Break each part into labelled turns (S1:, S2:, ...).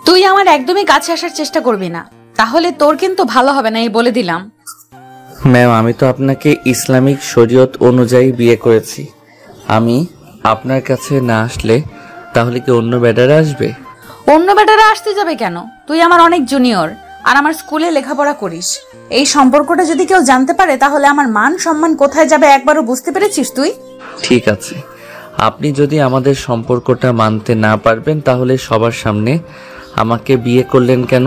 S1: তুই আমার একদমই কাছে আসার চেষ্টা করবি না, তাহলে তোর কিন্তু ভালো হবে না, এই বলে দিলাম।
S2: ম্যাম, আমি তো আপনাকে ইসলামিক শরীয়ত অনুযায়ী বিয়ে করেছি। আমি আপনার কাছে না আসলে তাহলে কি অন্য বেটারা আসবে?
S1: অন্য বেটারা আসতে যাবে কেন? তুই আমার অনেক জুনিয়র আর আমার স্কুলে লেখাপড়া করিস। এই সম্পর্কটা যদি কেউ জানতে পারে তাহলে আমার মান সম্মান কোথায় যাবে একবারও বুঝতে পেরেছিস তুই?
S2: ঠিক আছে, আপনি যদি আমাদের সম্পর্কটা মানতে না পারবেন তাহলে সবার সামনে আমাকে বিয়ে করলেন কেন?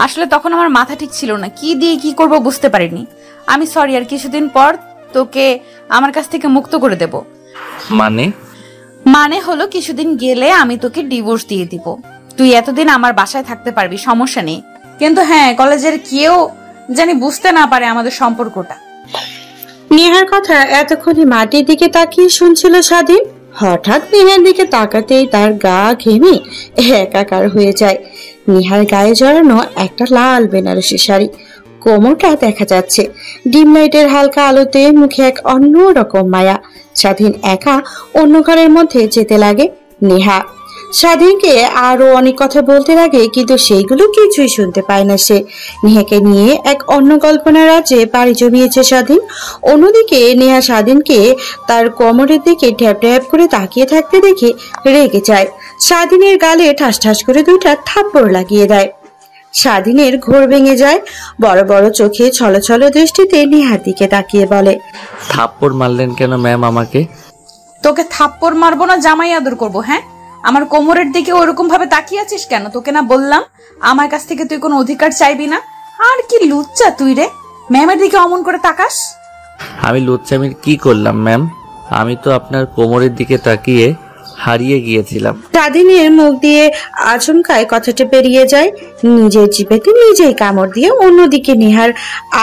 S1: আসলে তখন আমার মাথা ঠিক ছিল না, কি দিয়ে কি করব বুঝতে পারিনি। আমি সরি, আর কিছুদিন পর তোকে আমার কাছ থেকে মুক্ত করে দেব। মানে হলো কিছুদিন গেলে আমি তোকে ডিভোর্স দিয়ে দিব। তুই এতদিন আমার বাসায় থাকতে পারবি, সমস্যা নেই। কিন্তু হ্যাঁ, কলেজের কেউ জানি বুঝতে না পারে আমাদের সম্পর্কটা।
S3: নেহার কথা এতক্ষণে মাটির দিকে তাকিয়ে শুনছিল স্বাধীন। হঠাৎ নেহার দিকে তাকাতেই তার গা ঘেমে একাকার হয়ে যায়। নেহার গায়ে জড়ানো একটা লাল বেনারসি শাড়ি, কোমরটা দেখা যাচ্ছে ডিম লাইটের হালকা আলোতে, মুখে এক অন্য রকম মায়া। স্বাধীন একা অন্য ঘরের মধ্যে যেতে লাগে। নেহা স্বাধীনকে আরো অনেক কথা বলতে লাগে, কিন্তু সেইগুলো কিছুই শুনতে পায় না সে। নেহাকে নিয়ে এক অন্য কল্পনার রাজ্যে পাড়ি জমিয়েছে স্বাধীন। অন্যদিকে নেহা স্বাধীনকে তার কোমরের দিকে ট্যাপ ট্যাপ করে তাকিয়ে থাকতে দেখে রেগে যায়। স্বাধীনের গালে ঠাস ঠাস করে দুইটা থাপ্পড় লাগিয়ে দেয়। স্বাধীনের ঘোর ভেঙে যায়। বড় বড় চোখে ছলছল দৃষ্টিতে নেহার দিকে তাকিয়ে বলে,
S2: থাপ্পড় মারলেন কেন ম্যাম আমাকে?
S1: তোকে থাপ্পড় মারবো না, জামাই আদর করবো? হ্যাঁ, আমার কোমরের দিকে ওরকম ভাবে তাকিয়ে আছিস কেন? তোকে না বললাম আমার কাছ থেকে তুই কোনো অধিকার চাইবি না? আর কি লুচ্চা তুই রে, ম্যামের দিকে অমন করে তাকাস।
S2: আমি লুচ্চামির কি করলাম ম্যাম? আমি তো আপনার কোমরের দিকে তাকিয়ে হারিয়ে গিয়েছিলাম।
S3: স্বাধীনের মুখ দিয়ে আচমকায় কথাটা বেরিয়ে যায়। নিজের জিভেতে নিজেই কামড় দিয়ে অন্যদিকে নেহার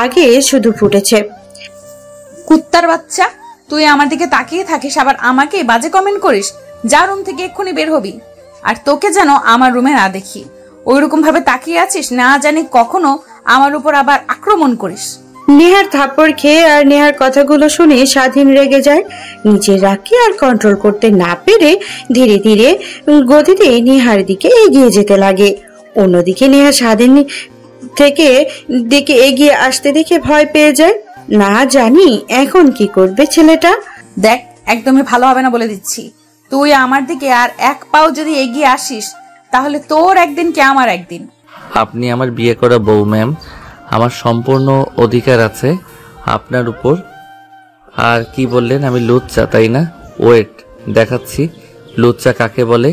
S3: আগে শুধু ফুটেছে।
S1: কুত্তার বাচ্চা, তুই আমার দিকে তাকিয়ে থাকিস আবার আমাকে বাজে কমেন্ট করিস। যা রুম থেকে এক্ষুনি বের হবি, আর তোকে যেন আমার রুমে না দেখি। ওইরকম ভাবে তাকিয়ে আছিস, না জানি কখনো আমার উপর আবার আক্রমণ করিস।
S3: নেহার থাপ্পড় খেয়ে আর নেহার কথাগুলো শুনে স্বাধীন রেগে যায়। নিজের রাগকে আর কন্ট্রোল করতে না পেরে ধীরে ধীরে গতিতে নেহার দিকে এগিয়ে যেতে লাগে। অন্যদিকে নেহা স্বাধীন থেকে দিকে এগিয়ে আসতে দেখে ভয় পেয়ে যায়। না জানি এখন কি করবে ছেলেটা।
S1: দেখ, একদমই ভালো হবে না বলে দিচ্ছি। তুই আমার দিকে আর এক পাও যদি এগিয়ে আসিস তাহলে তোর একদিন কি আমার একদিন।
S2: আপনি আমার বিয়ে করা বউ ম্যাম, আমার সম্পূর্ণ অধিকার আছে আপনার উপর। আর কি বললেন আমি লুচ্চা, তাই না? ওয়েট, দেখাচ্ছি লুচ্চা কাকে বলে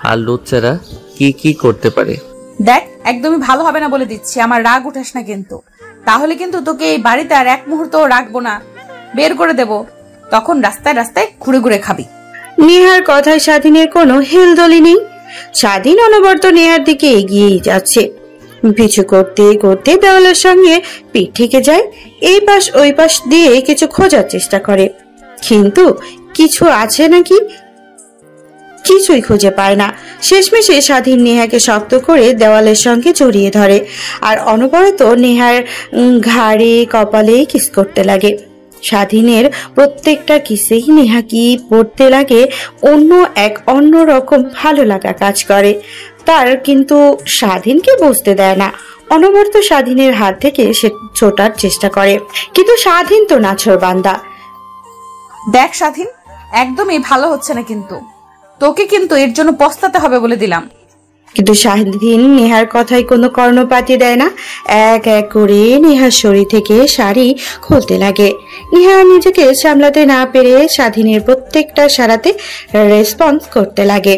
S2: আর লুচ্চারা কি কি করতে পারে।
S1: দেখ, একদমই ভালো হবে না বলে দিচ্ছি। আমার রাগ উঠাস না কিন্তু, তাহলে কিন্তু তোকে এই বাড়িতে আর এক মুহূর্ত রাখবো না, বের করে দেব। তখন রাস্তায় রাস্তায় ঘুরে ঘুরে খাবি।
S3: নেহার কথায় স্বাধীনের কোনো হেলদোলি নেই। স্বাধীন অনবরত নেহার দিকে এগিয়েই যাচ্ছে। পিছু করতে করতে দেওয়ালের সঙ্গে পিঠ ঠেকে যায়। এই পাশ ওই পাশ দিয়ে কিছু খোঁজার চেষ্টা করে, কিন্তু কিছু আছে নাকি কিছুই খুঁজে পায় না। শেষমেশে স্বাধীন নেহাকে শক্ত করে দেওয়ালের সঙ্গে জড়িয়ে ধরে আর অনবরত নেহার ঘাড়ে কপালে কিস করতে লাগে। স্বাধীনের প্রত্যেকটা কিসেই নেহা কি পড়তে লাগে অন্য এক অন্য রকম ভালো লাগা কাজ করে তার, কিন্তু স্বাধীনকে বুঝতে দেয় না। অনবরত স্বাধীনের হাত থেকে সে ছোটার চেষ্টা করে, কিন্তু স্বাধীন তো নাছোড়বান্দা।
S1: দেখ স্বাধীন, একদমই ভালো হচ্ছে না, কিন্তু তোকে কিন্তু এর জন্য পস্তাতে হবে বলে দিলাম।
S3: কিন্তু স্বাধীন নেহার কথায় কোনো কর্ণপাতই দেয় না। এক এক করে নেহার শরীর থেকে শাড়ি খুলতে লাগে। নেহা নিজেকে সামলাতে না পেরে স্বাধীনের প্রত্যেকটা সারাতে রেসপন্স করতে লাগে।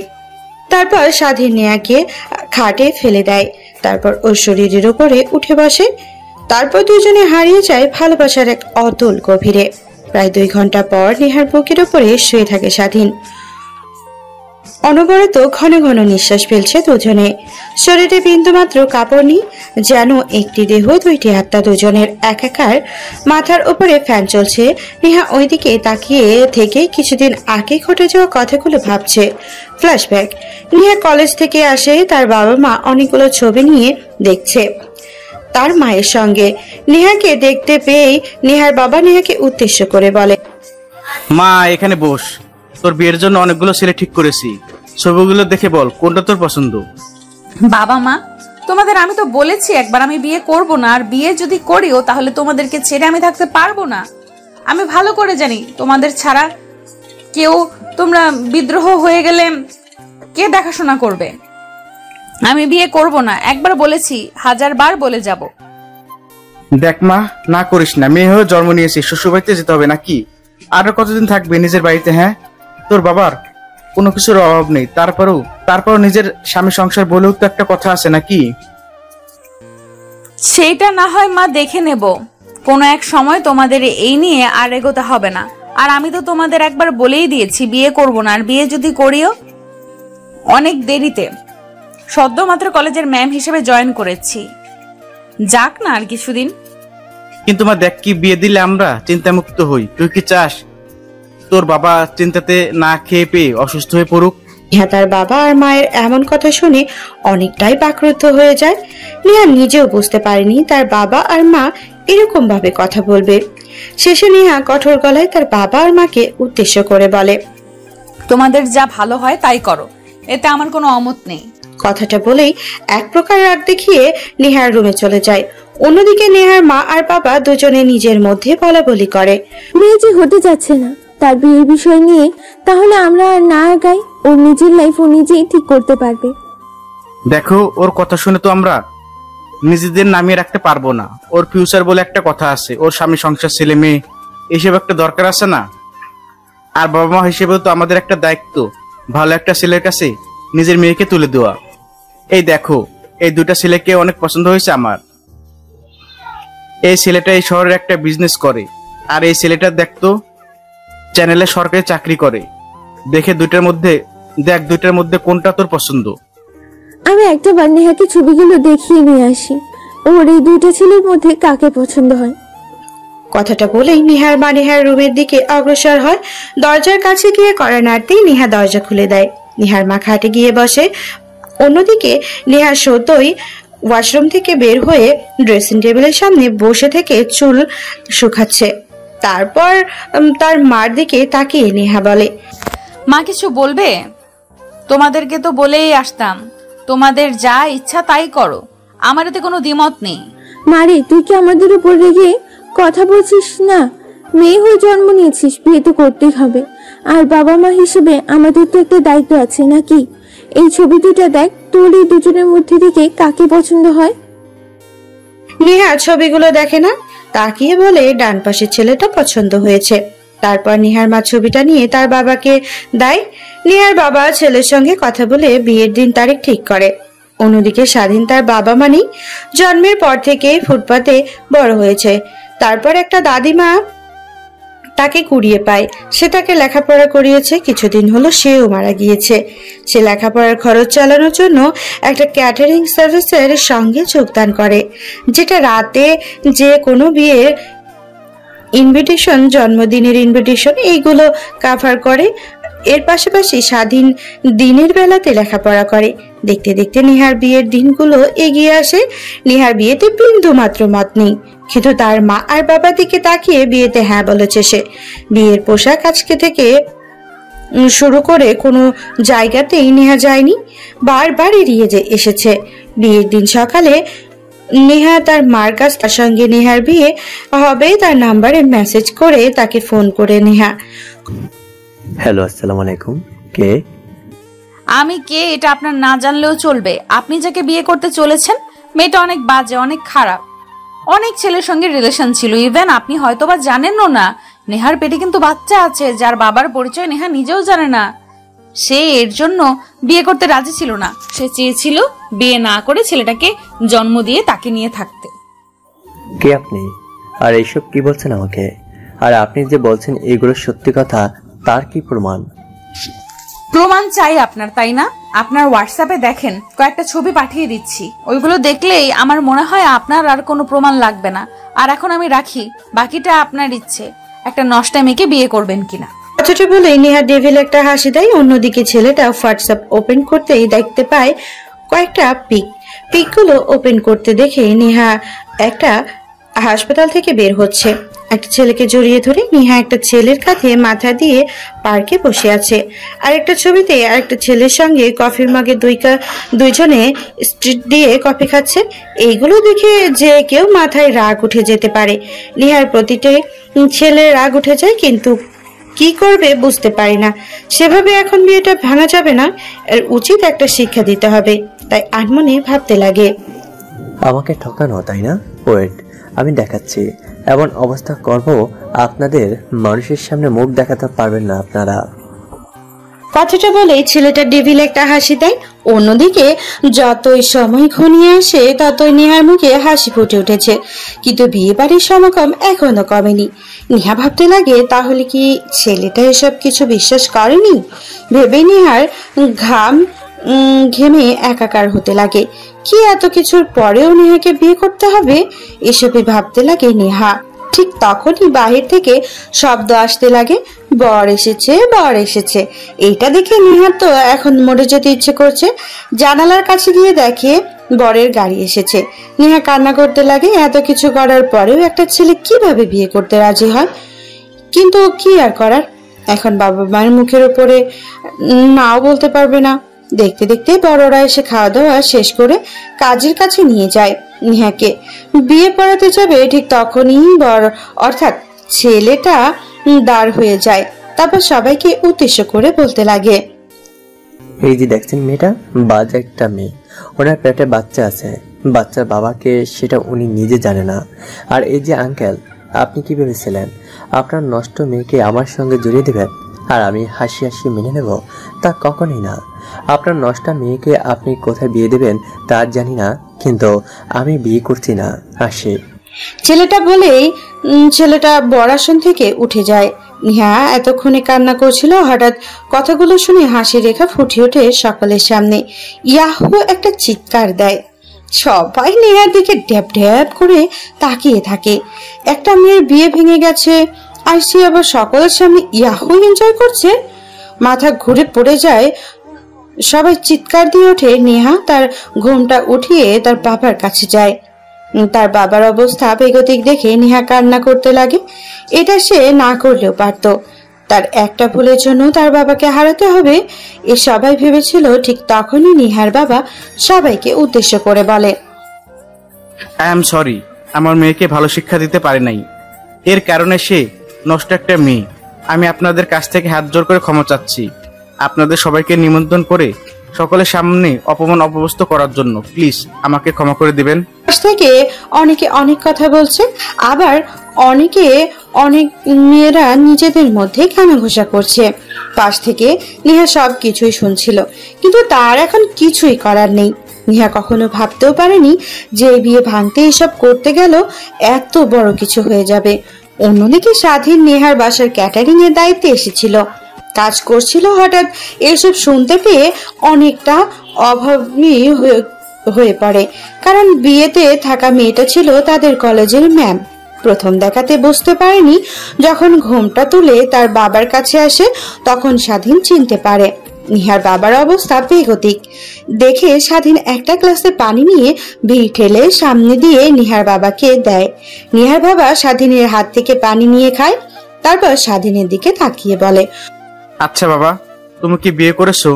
S3: তারপর স্বাধীন নেহাকে খাটে ফেলে দেয়, তারপর ওর শরীরের উপরে উঠে বসে। তারপর দুজনে হারিয়ে যায় ভালোবাসার এক অতল গভীরে। প্রায় 2 ঘন্টা পর নেহার বুকের উপরে শুয়ে থাকে স্বাধীন। অনবরত ঘন ঘন নিঃশ্বাস ফেলছে দুজনে। শরীরে বিন্দুমাত্র কাপড় নেই, যেন একটি দেহ দুইটি আত্মা দুজনের একাকার। মাথার উপরে ফ্যান চলছে। নেহা ওইদিকে তাকিয়ে থেকে কিছুদিন আগে ঘটে যাওয়া কথাগুলো ভাবছে। ফ্ল্যাশব্যাক। নেহা কলেজ থেকে আসে, তার বাবা মা অনেকগুলো ছবি নিয়ে দেখছে তার মায়ের সঙ্গে। নেহাকে দেখতে পেয়েই নেহার বাবা নেহাকে উদ্দেশ্য করে বলে,
S4: মা এখানে বস, তোর বিয়ের জন্য অনেকগুলো ছেলে ঠিক করেছি, ছবিগুলো দেখে বল কোনটা তোর পছন্দ।
S1: বাবা মা, তোমাদের আমি তো বলেছি একবার আমি বিয়ে করব না, আর বিয়ে যদি করিও তাহলে তোমাদেরকে ছেড়ে আমি থাকতে পারবো না। আমি ভালো করে জানি তোমাদের ছাড়া কেউ, তোমরা বিদ্রোহ হয়ে গেলে কে দেখাশোনা করবে। আমি বিয়ে করব না, একবার বলেছি, 1000 বার বলে যাব।
S4: দেখ মা, না করিস না, মেয়ে হয়ে জন্ম নিয়েছিস, শ্বশুর বাড়িতে যেতে হবে নাকি? আরো কতদিন থাকবে নিজের বাড়িতে? হ্যাঁ, তোর বাবার কোনো কিছুর অভাব নেই, তারপরও নিজের স্বামী সংসার বলেও তো একটা কথা আছে নাকি?
S1: সেইটা না হয় মা দেখে নেব, কোনো এক সময় তোমাদের এই নিয়ে আর এগোতে হবে না। আর আমি তো তোমাদের একবার বলেই দিয়েছি বিয়ে করব না, আর বিয়ে যদি করিও অনেক দেরিতে, সদ্য মাত্র কলেজের ম্যাম হিসেবে জয়েন করেছি, যাক না আর কিছুদিন।
S4: কিন্তু মা দেখ, কি বিয়ে দিলে আমরা চিন্তামুক্ত হই, তুই কি চাস তোর বাবা চিন্তাতে না খেয়ে পেয়ে অসুস্থ হয়ে পড়ুক?
S3: নেহা তার বাবা আর মায়ের এমন কথা শুনে অনেকটাই বাকরুদ্ধ হয়ে যায়। নেহা নিজেও বুঝতে পারেনি তার বাবা আর মা এরকম ভাবে কথা বলবে। শেষে নেহা কঠোর গলায় তার বাবা আর মাকে উদ্দেশ্য করে বলে,
S1: তোমাদের যা ভালো হয় তাই করো, এতে আমার কোনো অমত নেই।
S3: কথাটা বলেই এক প্রকার রাগ দেখিয়ে নেহার রুমে চলে যায়। অন্যদিকে নেহার মা আর বাবা দুজনে নিজের মধ্যে বলাবলি করে,
S5: মেয়ে যে হতে যাচ্ছে না তার বিয়ের বিষয় নিয়ে, তাহলে আমরা আর না আগাই, ওর নিজের লাইফ ও নিজেই ঠিক করতে পারবে।
S4: দেখো, ওর কথা শুনে তো আমরা নিজেদের নামিয়ে রাখতে পারবো না। ওর ফিউচার বলে একটা কথা আছে, ওর স্বামী সংসার ছেলে মেয়ে এইসব একটা দরকার আছে না? আর বাবা মা হিসেবেও তো আমাদের একটা দায়িত্ব ভালো একটা ছেলের কাছে নিজের মেয়েকে তুলে দেওয়া। এই দেখো, এই দুটা ছেলেকে অনেক পছন্দ হয়েছে আমার। এই ছেলেটা এই শহরের একটা বিজনেস করে, আর এই ছেলেটা দেখতো চ্যানেলে সরকারি চাকরি করে। দেখে দুইটার মধ্যে কোনটা তোর পছন্দ?
S5: আমি একটা বার নেহাকে ছবিগুলো দেখিয়ে নিয়ে আসি, ওর এই দুইটা ছেলের মধ্যে কাকে পছন্দ হয়।
S3: কথাটা বলেই নিহার মা নেহার রুমের দিকে অগ্রসর হয়। দরজার কাছে গিয়ে কড়া নাড়তেই নেহা দরজা খুলে দেয়। নিহার মা খাটে গিয়ে বসে। অন্যদিকে নেহা সদ্যই ওয়াশরুম থেকে বের হয়ে ড্রেসিং টেবিলের সামনে বসে থেকে চুল শুকাচ্ছে। তারপর তার মার দিকে তাকিয়ে নেহা বলে,
S1: মা কিছু বলবে? তোমাদেরকে তো বলেই আসতাম, তোমাদের যা ইচ্ছা তাই করো, আমার এতে কোনো দ্বিমত নেই।
S5: মারে, তুই কি আমাদের উপর রেগে কথা বলছিস না? মেয়ে হয়ে জন্ম নিয়েছিস, বিয়ে তো করতেই হবে। আর বাবা মা হিসেবে আমাদের তো একটা দায়িত্ব আছে নাকি? এই ছবি দুটা দেখ, তোর এই দুজনের মধ্যে থেকে কাকে পছন্দ হয়।
S3: নেহা ছবিগুলো দেখে না, তাকিয়ে বলে ডান পাশের ছেলেটা পছন্দ হয়েছে। তারপর নেহার মা ছবিটা নিয়ে তার বাবাকে দেয়। নেহার বাবা ছেলের সঙ্গে কথা বলে বিয়ের দিন তারিখ ঠিক করে। অন্যদিকে স্বাধীন তার বাবা মানেই জন্মের পর থেকে ফুটপাতে বড় হয়েছে। তারপর একটা দাদিমা তাকে কুড়িয়ে পায়, সে তাকে লেখাপড়া করিয়েছে। কিছুদিন হলো সেও মারা গিয়েছে। সে লেখাপড়ার খরচ চালানোর জন্য একটা ক্যাটারিং সার্ভিসের সঙ্গে যোগদান করে, যেটা রাতে যে কোনো বিয়ের ইনভিটেশন, জন্মদিনের ইনভিটেশন এইগুলো কাভার করে। এর পাশাপাশি স্বাধীন দিনের বেলাতে লেখাপড়া করে। দেখতে দেখতে নেহার বিয়ের দিনগুলো এগিয়ে আসে। নেহার বিয়েতে বিন্দু মাত্র মত নেই, কিন্তু তার মা আর বাবার দিকে তাকিয়ে বিয়েতে হ্যাঁ বলেছে সে। বিয়ের পোশাক আজকে থেকে শুরু করে কোনো জায়গাতেই নেহা যায়নি, বারবার এড়িয়ে এসেছে। বিয়ের দিন সকালে নেহা তার মার কাছ, তার সঙ্গে নেহার বিয়ে হবে তার নাম্বারে মেসেজ করে তাকে ফোন করে নেহা,
S6: হ্যালো, আসসালামু আলাইকুম। কে?
S1: আমি কে এটা আপনার না জানলেও চলবে। আপনি যাকে বিয়ে করতে চলেছেন মেয়েটা অনেক বাজে, অনেক খারাপ, অনেক ছেলের সঙ্গে রিলেশন ছিল। ইভেন আপনি হয়তোবা জানেনও না, নেহার পেটে কিন্তু বাচ্চা আছে যার বাবার পরিচয় নেহা নিজেও জানে না। সে এর জন্য বিয়ে করতে রাজি ছিল না। সে চেয়েছিল বিয়ে না করে ছেলেটাকে জন্ম দিয়ে তাকে নিয়ে থাকতে।
S6: কে আপনি? আর এইসব কি বলছেন আমাকে? আর আপনি যে বলছেন এগুলো সত্যি কথা, তার কি প্রমাণ?
S1: প্রমাণ চাই আপনার, তাই না? আপনার হোয়াটসঅ্যাপে দেখেন, কয়েকটা ছবি পাঠিয়ে দিচ্ছি, ওইগুলো দেখলেই আমার মনে হয় আপনার আর কোনো প্রমাণ লাগবে না। আর এখন আমি রাখি, বাকিটা আপনার ইচ্ছে, একটা নষ্টা মেয়েকে বিয়ে করবেন কিনা।
S3: কথাটা বলে নেহা ডেভিল একটা হাসি দেয়। অন্যদিকে ছেলেটা হোয়াটসঅ্যাপ ওপেন করতেই দেখতে পায় কয়েকটা পিকগুলো ওপেন করতে দেখে নেহা একটা হাসপাতাল থেকে বের হচ্ছে। একটা ছেলেকে জড়িয়ে ধরে নেহা একটা ছেলের কাঁধে মাথা দিয়ে পার্কে বসে আছে। আরেকটা ছবিতে আরেকটা ছেলের সঙ্গে কফির মগে দুইজনে স্ট্রিট দিয়ে কফি খাচ্ছে। এইগুলো দেখে যে কেউ মাথায় রাগ উঠে যেতে পারে। নেহার প্রতিটা ছেলের রাগ উঠে যায়, কিন্তু কি করবে বুঝতে পারি না। সেভাবে এখন বিয়েটা ভাঙা যাবে না, এর উচিত একটা শিক্ষা দিতে হবে। তাই আনমনে ভাবতে লাগে,
S6: আমাকে ঠকানো, তাই না? ওয়েট, আমি দেখাচ্ছি। এমন অবস্থা করব আপনাদের মানুষের সামনে মুখ দেখাতে পারবেন না আপনারা।
S3: কথাটা বলে ছেলেটা ডেভিল একটা হাসি দেয়। অন্যদিকে যতই সময় ঘনিয়ে আসে ততই নেহার মুখে হাসি ফুটে উঠেছে, কিন্তু বিয়ে বাড়ির সমাগম এখনো কমেনি। নেহা ভাবতে লাগে, তাহলে কি ছেলেটা এসব কিছু বিশ্বাস করেনি? ভেবে নেহার ঘেমে একাকার হতে লাগে। কি এত কিছুর পরেও নেহাকে বিয়ে করতে হবে? এসবই ভাবতে লাগে নেহা। ঠিক তখনই বাহির থেকে শব্দ আসতে লাগে, বর এসেছে, বর এসেছে। এইটা দেখে নেহার তো এখন মরে যেতে ইচ্ছে করছে। জানালার কাছে গিয়ে দেখে বরের গাড়ি এসেছে। নেহা কান্না করতে লাগে। এত কিছু করার পরেও একটা ছেলে কিভাবে বিয়ে করতে রাজি হয়? কিন্তু কি আর করার, এখন বাবা মায়ের মুখের উপরে নাও বলতে পারবে না। দেখতে দেখতে বড়রা এসে খাওয়া দাওয়া শেষ করে কাজের কাছে নিয়ে যায় নেহাকে। বিয়ে পড়াতে যাবে, ঠিক তখনই বর অর্থাৎ ছেলেটা দাঁড় হয়ে যায়। তারপর সবাইকে উদ্দেশ্য করে বলতে লাগে,
S6: এই যে দেখছেন মেয়েটা, বাজে একটা মেয়ে। ওনার পেটে বাচ্চা আছে, বাচ্চার বাবাকে সেটা উনি নিজে জানে না। আর এই যে আঙ্কেল, আপনি কি ভেবেছিলেন আপনার নষ্ট মেয়েকে আমার সঙ্গে জড়িয়ে দেবেন আর আমি হাসি হাসি মেনে নেব? তা কখনোই না। আপনার নষ্ট মেয়েকে আপনি কোথায় বিয়ে দেবেন তা জানি না, কিন্তু আমি বিয়ে করছি না। হাসি
S3: ছেলেটা বলেই ছেলেটা বর আসন থেকে উঠে যায়। নেহা এতক্ষণে কান্না করছিল, হঠাৎ কথাগুলো শুনে হাসি রেখা ফুটে ওঠে সকলের সামনে। ইয়াহু একটা চিৎকার দেয়। সবাই নেহার দিকে ড্যাব ড্যাব করে তাকিয়ে থাকে। একটা মেয়ের বিয়ে ভেঙে গেছে, আর সে আবার সকলের সামনে ইয়াহু এনজয় করছে। মাথা ঘুরে পড়ে যায়। সবাই চিৎকার দিয়ে ওঠে। নেহা তার ঘুমটা উঠিয়ে তার বাবার কাছে যায়। তার বাবার অবস্থা বেগতিক দেখে নেহা কান্না করতে লাগে। এটা সে না করলেও পারত। তার একটা ভুলের জন্য তার বাবাকে হারাতে হবে, এ সবাই ভেবেছিল। ঠিক তখনই নেহার বাবা সবাইকে উদ্দেশ্য করে বলে,
S4: আই এম সরি, আমার মেয়েকে ভালো শিক্ষা দিতে পারি নাই। এর কারণে সে নষ্ট একটা মেয়ে। আমি আপনাদের কাছ থেকে হাত জোর করে ক্ষমা চাচ্ছি, আপনাদের সবাইকে নিমন্ত্রণ করে সকলের সামনে অপমান অপবস্ত করার জন্য। প্লিজ আমাকে ক্ষমা করে দিবেন।
S3: পাশ থেকে অনেকে অনেক কথা বলছে, আবার অনেক মেয়েরা নিজেদের মধ্যে কানাঘুষা করছে। পাশ থেকে নেহা সব কিছুই শুনছিল, কিন্তু তার এখন কিছুই করার নেই। নেহা কখনো ভাবতেও পারেনি যে বিয়ে ভাঙতে এসব করতে গেল এত বড় কিছু হয়ে যাবে। অন্যদিকে স্বাধীন নেহার বাসার ক্যাটারিং এর দায়িত্বে এসেছিল, কাজ করছিল। হঠাৎ এসব শুনতে পেয়ে অনেকটা অভাবী হয়ে পড়ে, কারণ বিয়েতে থাকা মেয়েটা ছিল তাদের কলেজের ম্যাম। প্রথম দেখাতে বুঝতে পারেনি। যখন ঘোমটা তুলে তার বাবার কাছে আসে তখন স্বাধীন চিনতে পারে নেহার বাবার অবস্থা বেগতিক দেখে স্বাধীন একটা গ্লাসে পানি নিয়ে ভিড় ঠেলে সামনে দিয়ে নেহার বাবাকে দেয়। নেহার বাবা স্বাধীনের হাত থেকে পানি নিয়ে খায়, তারপর স্বাধীনের দিকে তাকিয়ে বলে,
S4: আচ্ছা বাবা, তুমি কি বিয়ে করেছো?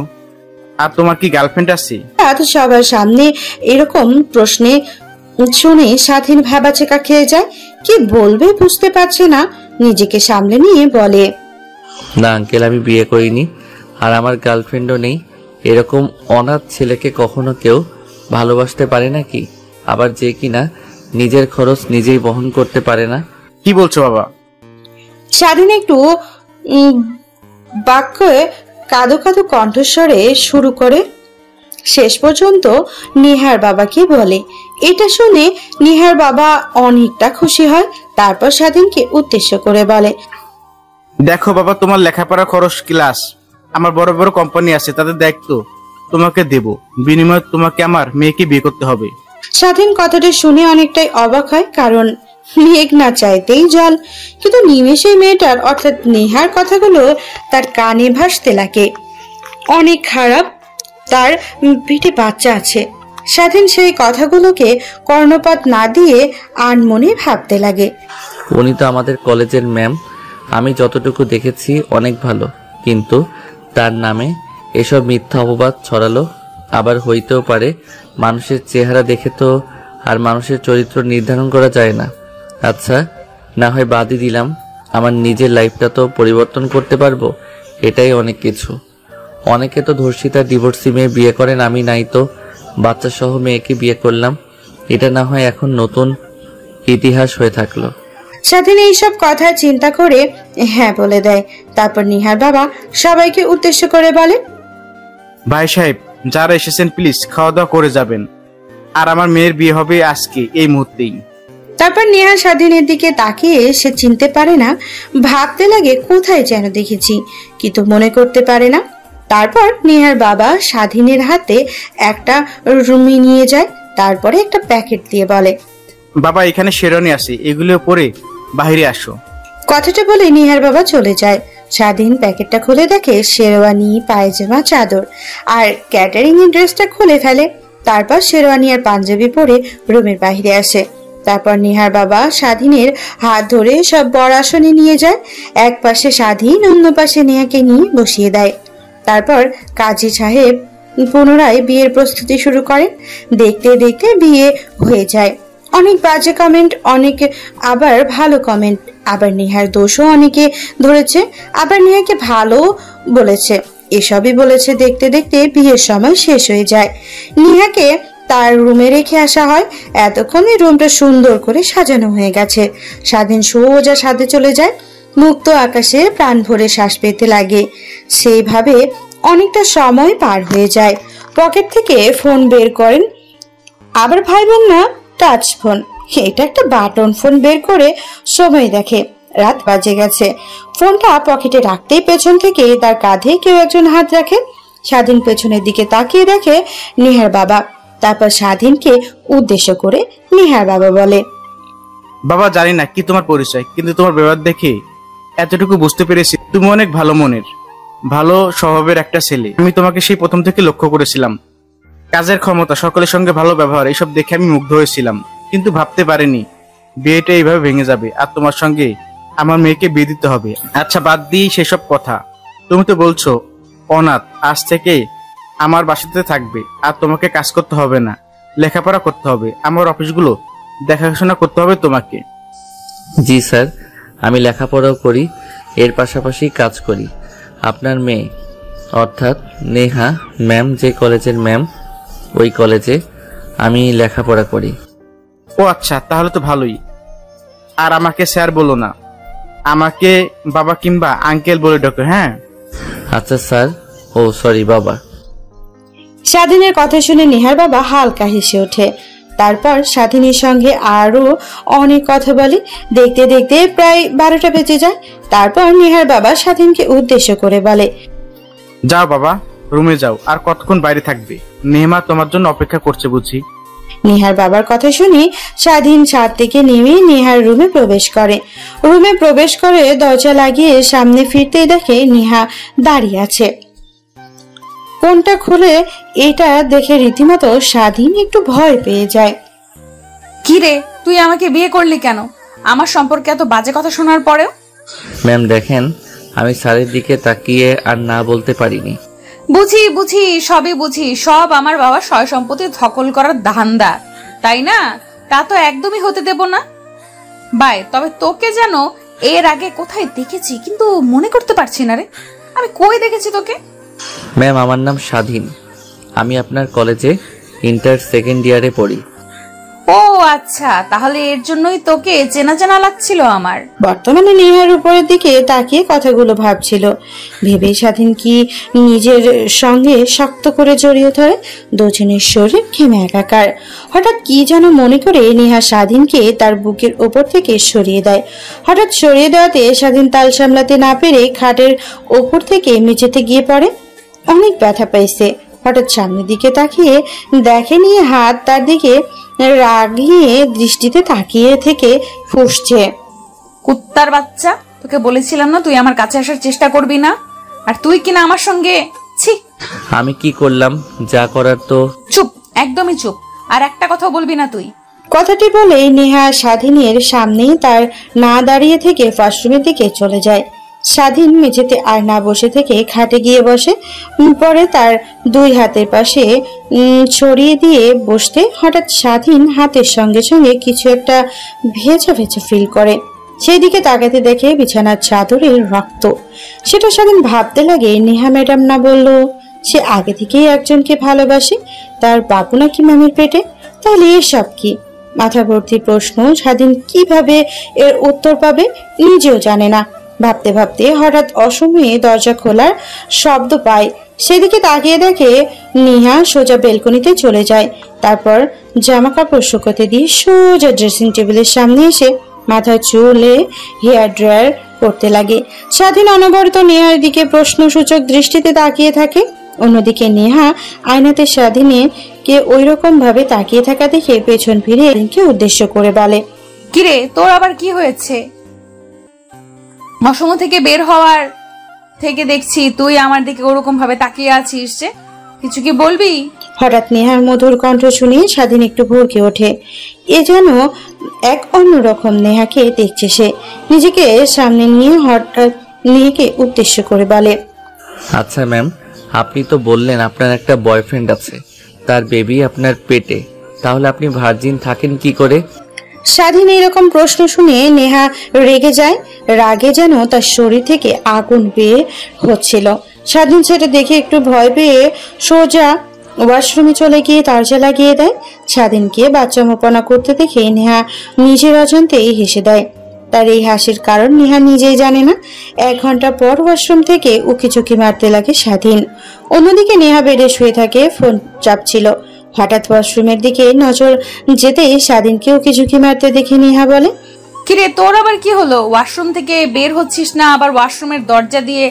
S4: আর তোমার কি গার্লফ্রেন্ড আছে?
S3: সবার সামনে এরকম প্রশ্নে শুনে স্বাধীন ভ্যাবাচেকা খেয়ে যায়। কি বলবে বুঝতে পারছে না, নিজেকে সামলে নিয়ে বলে,
S2: না আঙ্কেল, আমি বিয়ে করিনি, আর আমার গার্লফ্রেন্ডও নেই। এরকম অনাথ ছেলেকে কখনো কেউ ভালোবাসতে পারে নাকি? আবার যে কিনা নিজের খরচ নিজেই বহন করতে পারে না।
S4: কি বলছো বাবা?
S3: স্বাধীন একটু বাক্যে কাঁদো কাঁদো কণ্ঠস্বরে শুরু করে শেষ পর্যন্ত নেহার বাবাকে বলে। এটা শুনে নেহার বাবা অনেকটা খুশি হয়। তারপর স্বাধীনকে উদ্দেশ্য করে বলে,
S4: দেখো বাবা, তোমার লেখাপড়া খরচ ক্লাস আমার বড় বড় কোম্পানি আছে, তাদের দায়িত্ব তোমাকে দেব। বিনিময়ে তোমাকে আমার মেয়েকে বিয়ে করতে হবে।
S3: স্বাধীন কথাটা শুনে অনেকটাই অবাক হয়, কারণ মেঘ না চাইতেই জল। কিন্তু নিমেষেই মেয়েটার অর্থাৎ নেহার কথাগুলো তার কানে ভাসতে লাগে। অনেক খারাপ, তার পেটে বাচ্চা আছে। স্বাধীন সেই কথাগুলোকে কর্ণপাত না দিয়ে আনমনে ভাবতে লাগে।
S2: উনি তো আমাদের কলেজের ম্যাম। আমি যতটুকু দেখেছি অনেক ভালো, কিন্তু তার নামে এসব মিথ্যা অপবাদ ছড়ালো। আবার হইতেও পারে মানুষের চেহারা দেখে তো আর মানুষের চরিত্র নির্ধারণ করা যায় না। আচ্ছা, না হয় বাদই দিলাম, আমার নিজের লাইফটা তো পরিবর্তন করতে পারবো, এটাই অনেক কিছু। অনেকে তো ধর্ষিতা ডিভোর্সি মেয়ে বিয়ে করেন, আমি নাই তো বাচ্চা সহ মেয়েকে বিয়ে করলাম। এটা না হয় এখন নতুন ইতিহাস হয়ে থাকলো।
S3: স্বাধীন এইসব কথা চিন্তা করে হ্যাঁ বলে দেয়। তারপর নিহার বাবা সবাইকে উদ্দেশ্য করে বলে,
S4: ভাই সাহেব, যারা এসেছেন প্লিজ খাওয়া দাওয়া করে যাবেন। আর আমার মেয়ের বিয়ে হবে আজকে এই মুহূর্তেই।
S3: তারপর নিহার স্বাধীনের দিকে তাকিয়ে সে চিনতে পারে না, ভাবতে লাগে কোথায় যেন দেখেছি, কিন্তু মনে করতে পারে না। তারপর নিহার বাবা স্বাধীনের হাতে একটা রুমি নিয়ে যায়, তারপরে একটা প্যাকেট দিয়ে বলে,
S4: বাবা এখানে শেরওয়ানি আছে, এগুলো পরে বাইরে আসো।
S3: কথাটা বলে নিহার বাবা চলে যায়। স্বাধীন প্যাকেটটা খুলে দেখে শেরওয়ানি, পায়জামা, চাদর আর ক্যাটারিং এর ড্রেসটা খুলে ফেলে। তারপর শেরওয়ানি আর পাঞ্জাবি পরে রুমের বাইরে আসে। তারপর নিহার বাবা স্বাধীনের হাত ধরে সব বড় আসনে নিয়ে যায়। এক পাশে স্বাধীন, অন্য পাশে নেহাকে নিয়ে বসিয়ে দেয়। তারপর কাজী সাহেব পুনরায় বিয়ের প্রস্তুতি শুরু করেন। দেখতে দেখতে বিয়ে হয়ে যায়। অনেক বাজে কমেন্ট, অনেকে আবার ভালো কমেন্ট, আবার নেহার দোষও অনেকে ধরেছে, আবার নেহাকে ভালো বলেছে। এসবই বলেছে। দেখতে দেখতে বিয়ের সময় শেষ হয়ে যায়। নেহাকে তার রুমে রেখে আসা হয়। এতক্ষণে রুমটা সুন্দর করে সাজানো হয়ে গেছে। স্বাধীন সোজা ছাদে চলে যায়। মুক্ত আকাশে প্রাণ ভরে শ্বাস পেতে লাগে। সেইভাবে অনেকটা সময় পার হয়ে যায়। পকেট থেকে ফোন বের করেন, আবার ভাইবেন না টাচ ফোন, এটা একটা বাটন ফোন বের করে সময় দেখে রাত বাজে গেছে। ফোনটা পকেটে রাখতেই পেছন থেকে তার কাঁধে কেউ একজন হাত রাখে। স্বাধীন পেছনের দিকে তাকিয়ে দেখে নিহার বাবা। তারপর স্বাধীনকে উদ্দেশ্য করে নিহার বাবা বলে,
S4: বাবা জানি না কি তোমার পরিচয়, কিন্তু তোমার ব্যবহার দেখে এতটুকু বুঝতে পেরেছি তুমি অনেক ভালো মনের, ভালো স্বভাবের একটা ছেলে। আমি তোমাকে সেই প্রথম থেকে লক্ষ্য করেছিলাম। কাজের ক্ষমতা, সকলের সঙ্গে ভালো ব্যবহার, এইসব দেখে আমি মুগ্ধ হয়েছিলাম, কিন্তু ভাবতে পারিনি বিয়েটা এইভাবে ভেঙে যাবে আর তোমার সঙ্গে আমার মেয়েকে বিয়ে দিতে হবে। আচ্ছা বাদ দিই সেসব কথা, তুমি তো বলছো অনাথ, আজ থেকে আমার বাসাতে থাকবে আর তোমাকে কাজ করতে হবে না, লেখাপড়া করতে হবে, আমার অফিসগুলো দেখাশোনা করতে হবে তোমাকে।
S2: জি স্যার, আমি লেখাপড়াও করি, এর পাশাপাশি কাজ করি। আপনার মেয়ে অর্থাৎ নেহা ম্যাম যে কলেজের ম্যাম, ওই কলেজে আমি লেখাপড়া করি।
S4: ও আচ্ছা, তাহলে তো ভালোই। আর আমাকে স্যার বলো না, আমাকে বাবা কিংবা আঙ্কেল বলে ডাকো। হ্যাঁ
S2: আচ্ছা স্যার। ও সরি বাবা।
S3: স্বাধীনের কথা শুনে নিহার বাবা হালকা হেসে ওঠে। তারপর স্বাধীনের সঙ্গে আরো অনেক কথা বলে। দেখতে দেখতে প্রায় 12টা বেজে যায়। তারপর নিহার বাবা স্বাধীনকে উদ্দেশ্য করে বলে,
S4: যাও বাবা, রুমে যাও, আর কতক্ষণ বাইরে থাকবে? নেহমা তোমার জন্য অপেক্ষা করছে বুঝি।
S3: নিহার বাবার কথা শুনে স্বাধীন ছাদ থেকে নেমে নেহার রুমে প্রবেশ করে। রুমে প্রবেশ করে দরজা লাগিয়ে সামনে ফিরতেই দেখে নেহা দাঁড়িয়ে আছে। কোনটা খুলে এটা দেখে রীতিমতো স্বাধীন একটু ভয় পেয়ে যায়।
S1: কি রে, তুই আমাকে বিয়ে করলি কেন? আমার সম্পর্কে এত বাজে কথা শোনার পরেও?
S2: ম্যাম দেখেন, আমি স্যারের দিকে তাকিয়ে আর না বলতে পারিনি।
S1: বুঝি বুঝি, সবই বুঝি। সব আমার বাবা সয় সম্পত্তি ধকল করার ধান্দা, তাই না? তা তো একদমই হতে দেব না। বাই, তবে তোকে যেন এর আগে কোথায় দেখেছি, কিন্তু মনে করতে পারছি না রে। আমি কই দেখেছি তোকে?
S2: ম্যাম আমার নাম স্বাধীন, আমি আপনার কলেজে ইন্টার সেকেন্ড ইয়ারে পড়ি।
S1: ও আচ্ছা, তাহলে এর জন্যই তোকে চেনা চেনা লাগছিল আমার।
S3: বর্তমানে নেহার উপরের দিকে তাকিয়ে কথাগুলো ভাবছিল। ভেবে স্বাধীন কি নিজের সঙ্গে শক্ত করে জড়িয়ে ধরে। দুজনের শরীর ঘেমে একাকার। হঠাৎ কি যেন মনে করে নেহা স্বাধীনকে তার বুকের ওপর থেকে সরিয়ে দেয়। হঠাৎ সরিয়ে দেওয়াতে স্বাধীন তাল সামলাতে না পেরে খাটের ওপর থেকে মেঝেতে গিয়ে পড়ে। অনেক ব্যথা পাইছে। হঠাৎ সামনের দিকে তাকিয়ে দেখে নিয়ে হাত তার দিকে রাগিয়ে দৃষ্টিতে তাকিয়ে থেকে ফুঁসছে।
S1: কুত্তার বাচ্চা, তোকে বলেছিলাম না তুই আমার কাছে আসার চেষ্টা করবি না, আর তুই কিনা আমার সঙ্গে। ছি,
S2: আমি কি করলাম? যা করার তো।
S1: চুপ, একদমই চুপ। আর একটা কথা বলবি না তুই।
S3: কথাটি বলেই নেহা স্বাধীনের সামনে তার না দাঁড়িয়ে থেকে ওয়াশরুমের দিকে চলে যায়। স্বাধীন মেঝেতে আর না বসে থেকে খাটে গিয়ে বসে। পরে তার দুই হাতের পাশে ছড়িয়ে দিয়ে বসতে হঠাৎ স্বাধীন হাতের সঙ্গে সঙ্গে কিছু একটা ভেজা ভেজা ফিল করে। সেই দিকে তাকাতে দেখে বিছানার চাদরের রক্ত। সেটা স্বাধীন ভাবতে লাগে, নেহা ম্যাডাম না বললো সে আগে থেকেই একজনকে ভালোবাসে, তার বাবু নাকি মামির পেটে? তাহলে এসব কি? মাথা ভর্তি প্রশ্ন। স্বাধীন কিভাবে এর উত্তর পাবে নিজেও জানে না। ভাবতে ভাবতে হঠাৎ অসময়ে দরজা খোলার শব্দ পায়। সেদিকে তাকিয়ে দেখে নেহা সোজা বেলকনিতে চলে যায়। তারপর জামা কাপড় শুকোতে দিয়ে সোজা ড্রেসিং টেবিলের সামনে এসে মাথায় চুলে হেয়ার ড্রায়ার করতে লাগে। স্বাধীন অনবরত নেহার দিকে প্রশ্নসূচক দৃষ্টিতে তাকিয়ে থাকে। অন্যদিকে নেহা আয়নাতে স্বাধীনকে ওই রকম ভাবে তাকিয়ে থাকা দেখে পেছন ফিরে উদ্দেশ্য করে বলে,
S1: কিরে তোর আবার কি হয়েছে? ওয়াশরুম থেকে বের হওয়ার থেকে দেখছি তুই আমার দিকে ওরকম ভাবে তাকিয়ে আছিস যে, কিছু কি বলবি?
S3: হঠাৎ নেহার মধুর কণ্ঠ শুনে স্বাধীন একটু ভরকে ওঠে। এ যেন এক অন্যরকম নেহাকে দেখছে সে। নিজেকে সামনে নিয়ে হঠাৎ নেহাকে উদ্দেশ্য করে বলে,
S2: আচ্ছা ম্যাম, আপনি তো বললেন আপনার একটা বয়ফ্রেন্ড আছে, তার বেবি আপনার পেটে, তাহলে আপনি ভার্জিন থাকেন কি করে?
S3: স্বাধীন এরকম প্রশ্ন শুনে নেহা রেগে যায়। রাগে যেন তার শরীর থেকে আগুন বের হচ্ছিল। স্বাধীন সেটা দেখে একটু ভয় পেয়ে সোজা ওয়াশরুমে চলে গিয়ে দরজা লাগিয়ে দেয়। স্বাধীনকে বাচ্চামোপনা করতে দেখে নেহা নিজের অজান্তেই হেসে দেয়। তার এই হাসির কারণ নেহা নিজেই জানে না। 1 ঘন্টা পর ওয়াশরুম থেকে উকিঝুঁকি মারতে লাগে স্বাধীন। অন্যদিকে নেহা বেডে শুয়ে থাকে, ফোন চাপছিল। হঠাৎ ওয়াশরুমের দিকে নজর যেতেই স্বাধীনকে উকিঝুঁকি মারতে দেখে নেহা বলে,
S1: কিরে তোর আবার কি হলো? ওয়াশরুম থেকে বের হচ্ছিস না, আবার ওয়াশরুমের দরজা দিয়ে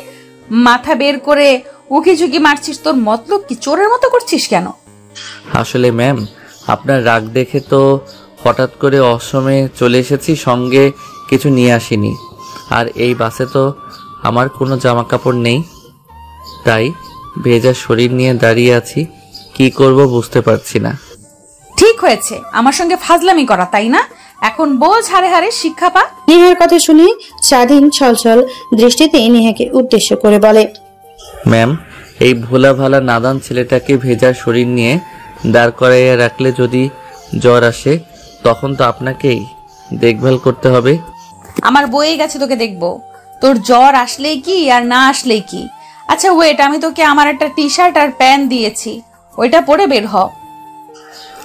S1: মাথা বের করে উকিঝুঁকি মারছিস, তোর মতলব কি? চোরের মতো করছিস কেন?
S2: আসলে ম্যাম, আপনার রাগ দেখে তো হঠাৎ করে অসময়ে চলে এসেছি, সঙ্গে কিছু নিয়ে আসিনি। আর এই বাসে তো আমার কোনো জামা কাপড় নেই, তাই ভেজা শরীর নিয়ে দাঁড়িয়ে আছি। কি করব বুঝতে পারছি না।
S1: ঠিক হয়েছে আমার সঙ্গে ফাজলামি করা, তাই না? এখন বোঝ হারে হারে শিক্ষা পা।
S3: নেহার কথা শুনে স্বাধীন ছলছল দৃষ্টিতে নেহাকে উদ্দেশ্য করে বলে,
S2: ম্যাম, এই ভোলা ভালা নাদান ছেলেটাকে ভেজা শরীর নিয়ে দাঁড় করাইয়া রাখলে যদি জ্বর আসে, তখন তো আপনাকেই দেখভাল করতে হবে।
S1: আমার বয়ে গেছে তোকে দেখবো, তোর জ্বর আসলেই কি আর না আসলেই কি। আচ্ছা ওয়েট, আমি তোকে আমার একটা টি শার্ট আর প্যান্ট দিয়েছি, ওইটা পরে বের হ।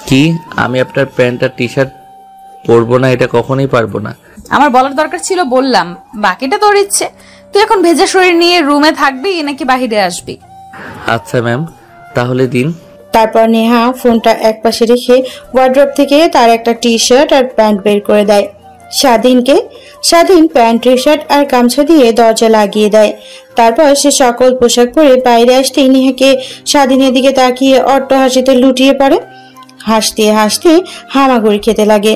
S2: কি? আমি আপনার প্যান্ট আর টি শার্ট পরবো না? এটা কখনোই পারবো না।
S1: আমার বলার দরকার ছিল, বললাম, বাকিটা তোর ইচ্ছে। তুই এখন ভেজা শরীর নিয়ে রুমে থাকবি নাকি বাহিরে আসবি?
S2: আচ্ছা ম্যাম, তাহলে দিন।
S3: তারপর নেহা ফোনটা একপাশে রেখে ওয়ার্ড্রপ থেকে তার একটা টি শার্ট আর প্যান্ট বের করে দেয় স্বাধীনকে। স্বাধীন প্যান্ট, টি শার্ট আর গামছা দিয়ে দরজা লাগিয়ে দেয়। তারপর সে সকল পোশাক পরে বাইরে আসতেই নেহাকে স্বাধীনের দিকে তাকিয়ে অট্ট হাসিতে লুটিয়ে পড়ে। হাসতে হাসতে হামাগুড়ি খেতে লাগে।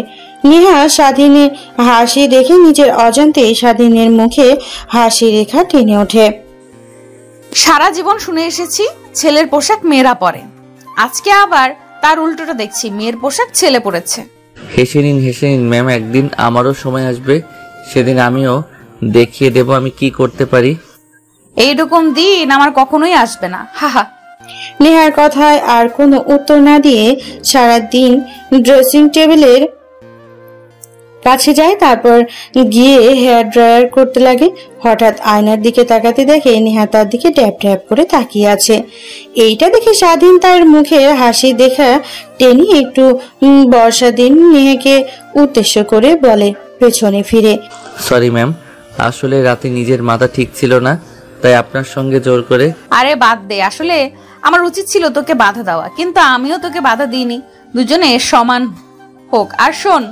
S3: নেহা স্বাধীনের হাসি দেখে নিজের অজান্তে স্বাধীনের মুখে হাসি রেখা টেনে ওঠে।
S1: সারা জীবন শুনে এসেছি ছেলের পোশাক মেয়েরা পরে, আজকে আবার তার উল্টোটা দেখছি, মেয়ের পোশাক ছেলে পরেছে।
S2: হেসে নিন, হেসে নিন ম্যাম, একদিন আমারও সময় আসবে, সেদিন আমিও দেখিয়ে দেব আমি কি করতে পারি।
S1: এইরকম দিন আমার কখনোই আসবে না, হাহা।
S3: নেহার কথায় আর কোনো উত্তর না দিয়ে সারাদিন ড্রেসিং টেবিলের কাছে যায়। তারপর গিয়ে হেয়ার ড্রায়ার করতে লাগে। হঠাৎ আয়নার দিকে তাকাতে দেখে নেহা তার দিকে ট্যাপ ট্যাপ করে তাকিয়ে আছে। এইটা দেখে স্বাধীন তার মুখে হাসি দেখা টেনে একটু বর্ষা দিন নেহাকে উদ্দেশ্য করে বলে পেছনে ফিরে,
S2: সরি ম্যাম, আসলে রাতে নিজের মাথা ঠিক ছিল না, তাই আপনার সঙ্গে জোর করে।
S1: আরে বাদ দে, আসলে আমার উচিত ছিল তোকে বাধা দেওয়া, কিন্তু আমিও তোকে বাধা দিইনি। দুজনে সমান হোক। আর শোন,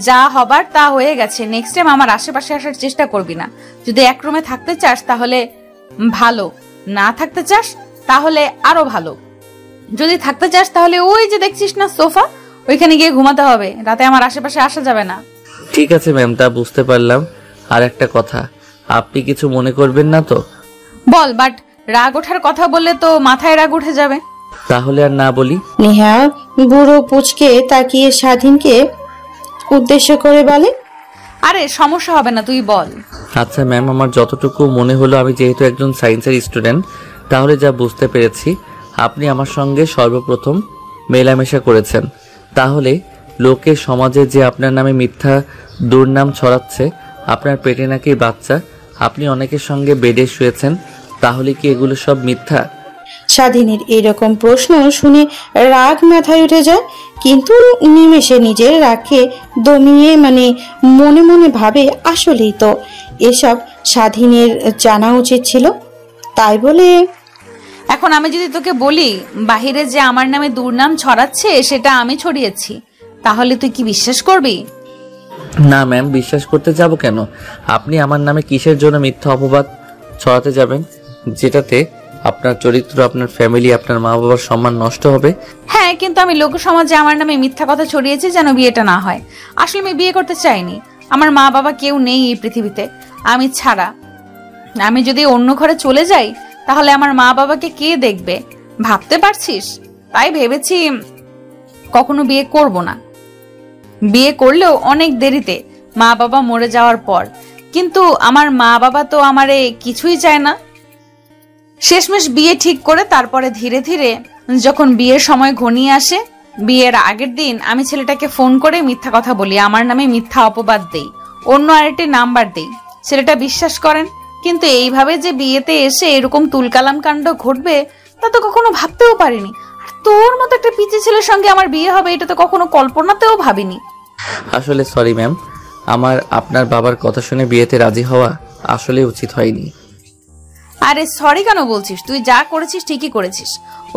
S1: যা হবার তা হয়ে গেছে, নেক্সট টাইম আমার আশেপাশে আসার চেষ্টা করবি না। যদি এক রুমে থাকতে চাস তাহলে ভালো, না থাকতে চাস তাহলে আরো ভালো। যদি থাকতে চাস তাহলে ওই যে দেখছিস না সোফা, ওইখানে গিয়ে ঘুমাতে হবে, রাতে আমার আশেপাশে আসা যাবে না।
S2: ঠিক আছে ম্যাম, তা বুঝতে পারলাম। আর একটা কথা, আপনি কিছু মনে করবেন না তো?
S1: বল, বাট রাগ ওঠার কথা বললে তো মাথায় রাগ উঠে যাবে।
S2: তাহলে আর না বলি।
S3: নেহা বুড়ো পুচকে তাকিয়ে স্বাধীনকে উদ্দেশ্য করে বলে।
S1: আরে সমস্যা হবে না, তুই বল।
S2: আচ্ছা ম্যাম, আমার যতটুকু মনে হলো, আমি যেহেতু একজন সায়েন্সের স্টুডেন্ট, তাহলে যা বুঝতে পেরেছি আপনি আমার সঙ্গে সর্বপ্রথম মেলামেশা করেছেন। তাহলে লোকের সমাজে যে আপনার নামে মিথ্যা দুর্নাম ছড়াচ্ছে, আপনার পেটে নাকি বাচ্চা, আপনি অনেকের সঙ্গে বেডে শুয়েছেন, তাহলে কি এগুলো সব মিথ্যা?
S3: স্বাধীনের এরকম প্রশ্ন শুনে রাগ মাথায় উঠে যায়, কিন্তু নিমেষে নিজের রাগকে দমিয়ে মনে মনে ভাবে আসলেই তো এসব স্বাধীনের জানা উচিত ছিল। তাই বলে,
S1: এখন আমি যদি তোকে বলি বাহিরে যে আমার নামে দুর্নাম ছড়াচ্ছে সেটা আমি ছড়িয়েছি, তাহলে তুই কি বিশ্বাস করবি?
S2: না ম্যাম, বিশ্বাস করতে যাব কেন? আপনি আমার নামে কিসের জন্য মিথ্যা অপবাদ ছড়াতে যাবেন, যেটাতে আপনার চরিত্র, আপনার ফ্যামিলি, আপনার মা বাবার সম্মান নষ্ট হবে?
S1: হ্যাঁ, কিন্তু আমি লোক সমাজে আমার নামে মিথ্যা কথা ছড়িয়েছি যেন বিয়েটা না হয়। আসলে আমি বিয়ে করতে চাইনি। আমার মা বাবা কেউ নেই এই পৃথিবীতে আমি ছাড়া। আমি যদি অন্য ঘরে চলে যাই তাহলে আমার মা বাবাকে কে দেখবে ভাবতে পারছিস? তাই ভেবেছি কখনো বিয়ে করব না। বিয়ে করলেও অনেক দেরিতে, মা বাবা মরে যাওয়ার পর। কিন্তু আমার মা বাবা তো আমারে কিছুই চায় না। শেষমেশ বিয়ে ঠিক করে তারপরে ধীরে ধীরে যখন বিয়ের সময় ঘনিয়ে আসে, বিয়ের আগের দিন আমি ছেলেটাকে ফোন করে মিথ্যা কথা বলি, আমার নামে মিথ্যা অপবাদ দেই, অন্য আরেকটি নাম্বার দেই। ছেলেটা বিশ্বাস করেন, কিন্তু এইভাবে যে বিয়েতে এসে এরকম তুলকালাম কাণ্ড ঘটবে তা তো কখনো ভাবতেও পারিনি। আর তোর মতো একটা পিচি ছেলের সঙ্গে আমার বিয়ে হবে এটা তো কখনো কল্পনাতেও ভাবিনি।
S2: আসলে সরি ম্যাম, আমার আপনার বাবার কথা শুনে বিয়েতে রাজি হওয়া আসলে উচিত হয়নি।
S1: আরে সরি কেন বলছিস? তুই যা করেছিস ঠিকই করেছিস।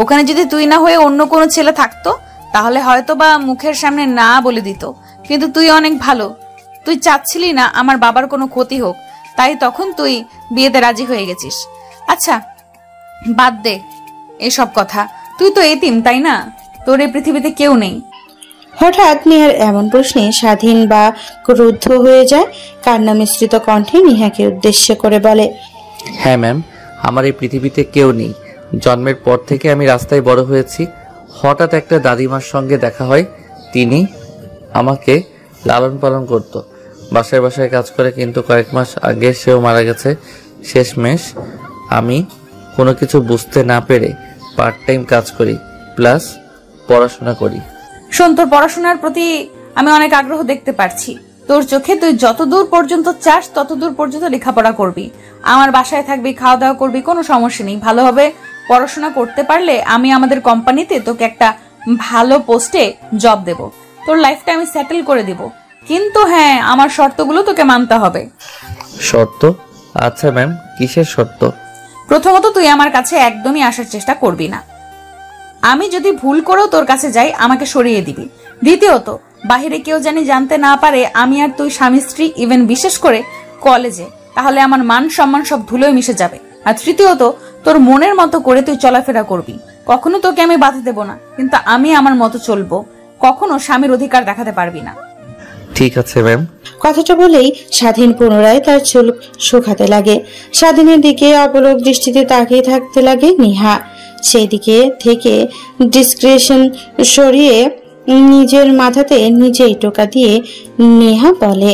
S1: ওখানে যদি তুই না হয়ে অন্য কোনো ছেলে থাকতো তাহলে হয়তো বা মুখের সামনে না বলে দিত, কিন্তু তুই অনেক ভালো। তুই চাচ্ছিলি না আমার বাবার কোনো ক্ষতি হোক, তাই তখন তুই বিয়েতে রাজি হয়ে গেছিস। আচ্ছা বাদ দে এসব কথা, তুই তো এতিম তাই না? তোর এই পৃথিবীতে কেউ নেই।
S3: হঠাৎ নেহার এমন প্রশ্নে স্বাধীন বা ক্রুদ্ধ হয়ে যায়। কান্না মিশ্রিত কণ্ঠে নেহাকে উদ্দেশ্য করে বলে,
S2: হ্যাঁ ম্যাম, আমার এই পৃথিবীতে কেউ নেই। জন্মের পর থেকে আমি রাস্তায় বড় হয়েছি। হঠাৎ একটা দাদিমার সঙ্গে দেখা হয়, তিনি আমাকে লালন পালন করত, বাসায় বাসায় কাজ করে, কিন্তু কয়েক মাস আগে সেও মারা গেছে। শেষমেশ আমি কোনো কিছু বুঝতে না পেরে পার্ট টাইম কাজ করি, প্লাস পড়াশোনা করি।
S1: শোন, তোর পড়াশোনার প্রতি আমি অনেক আগ্রহ দেখতে পারছি। তোর চোখে তুই যতদূর পর্যন্ত চাস ততদূর পর্যন্ত লেখাপড়া করবি, আমার বাসায় থাকবি, খাওয়া দাওয়া করবি, কোনো সমস্যা নেই। ভালোভাবে পড়াশোনা করতে পারলে আমি আমাদের কোম্পানিতে তোকে একটা ভালো পোস্টে জব দেব, তোর লাইফটা আমি সেটেল করে দিব। কিন্তু হ্যাঁ, আমার শর্তগুলো তোকে মানতে হবে।
S2: শর্ত? আচ্ছা ম্যাম, কিসের শর্ত?
S1: প্রথমত, তুই আমার কাছে একদমই আসার চেষ্টা করবি না। আমি যদি ভুল করেও তোর কাছে যাই আমাকে সরিয়ে দিবি। দ্বিতীয়ত, বাহিরে কেউ জানি জানতে না পারে আমি আর তুই স্বামী স্ত্রী, ইভেন বিশেষ করে কলেজে, তাহলে আমার মান সম্মান সব ধুলোয় মিশে যাবে। আর তৃতীয়ত, তোর মনের মতো করে তুই চলাফেরা করবি, কখনো তোকে আমি বাধা দেব না, কিন্তু আমি আমার মতো চলবো, কখনো স্বামীর অধিকার দেখাতে পারবি না।
S2: ঠিক আছে ম্যাম।
S3: কথাটা বলেই স্বাধীন পুনরায় তার চুল শুকাতে লাগে। স্বাধীনের দিকে অপলক দৃষ্টিতে তাকিয়ে থাকতে লাগে নেহা। সেই দিকে থেকে ডিসক্রিশন সরিয়ে নিজের মাথাতে নিজেই টোকা দিয়ে নেহা বলে,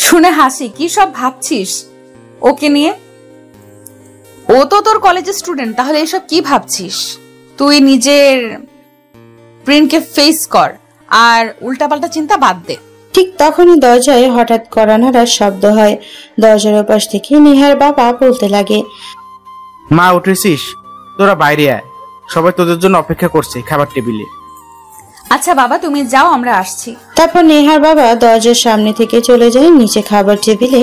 S1: শুনে হাসি, কি সব ভাবছিস ওকে নিয়ে? ও তো তোর কলেজের স্টুডেন্ট, তাহলে এসব কি ভাবছিস? তুই নিজের প্রিন্টকে ফেস কর আর উল্টাপাল্টা চিন্তা বাদ দে।
S3: ঠিক তখনই দরজায় হঠাৎ কড়া নাড়ার শব্দ হয়। দরজার ওপাশ থেকে নেহার বাবা বলতে লাগে,
S4: মা উঠেছিস? তোরা বাইরে আয়, সবাই তোদের জন্য অপেক্ষা করছে খাবার টেবিলে।
S1: আচ্ছা বাবা, তুমি যাও, আমরা আসছি।
S3: তারপর নেহার বাবা দরজার সামনে থেকে চলে যায় নিচে খাবার টেবিলে।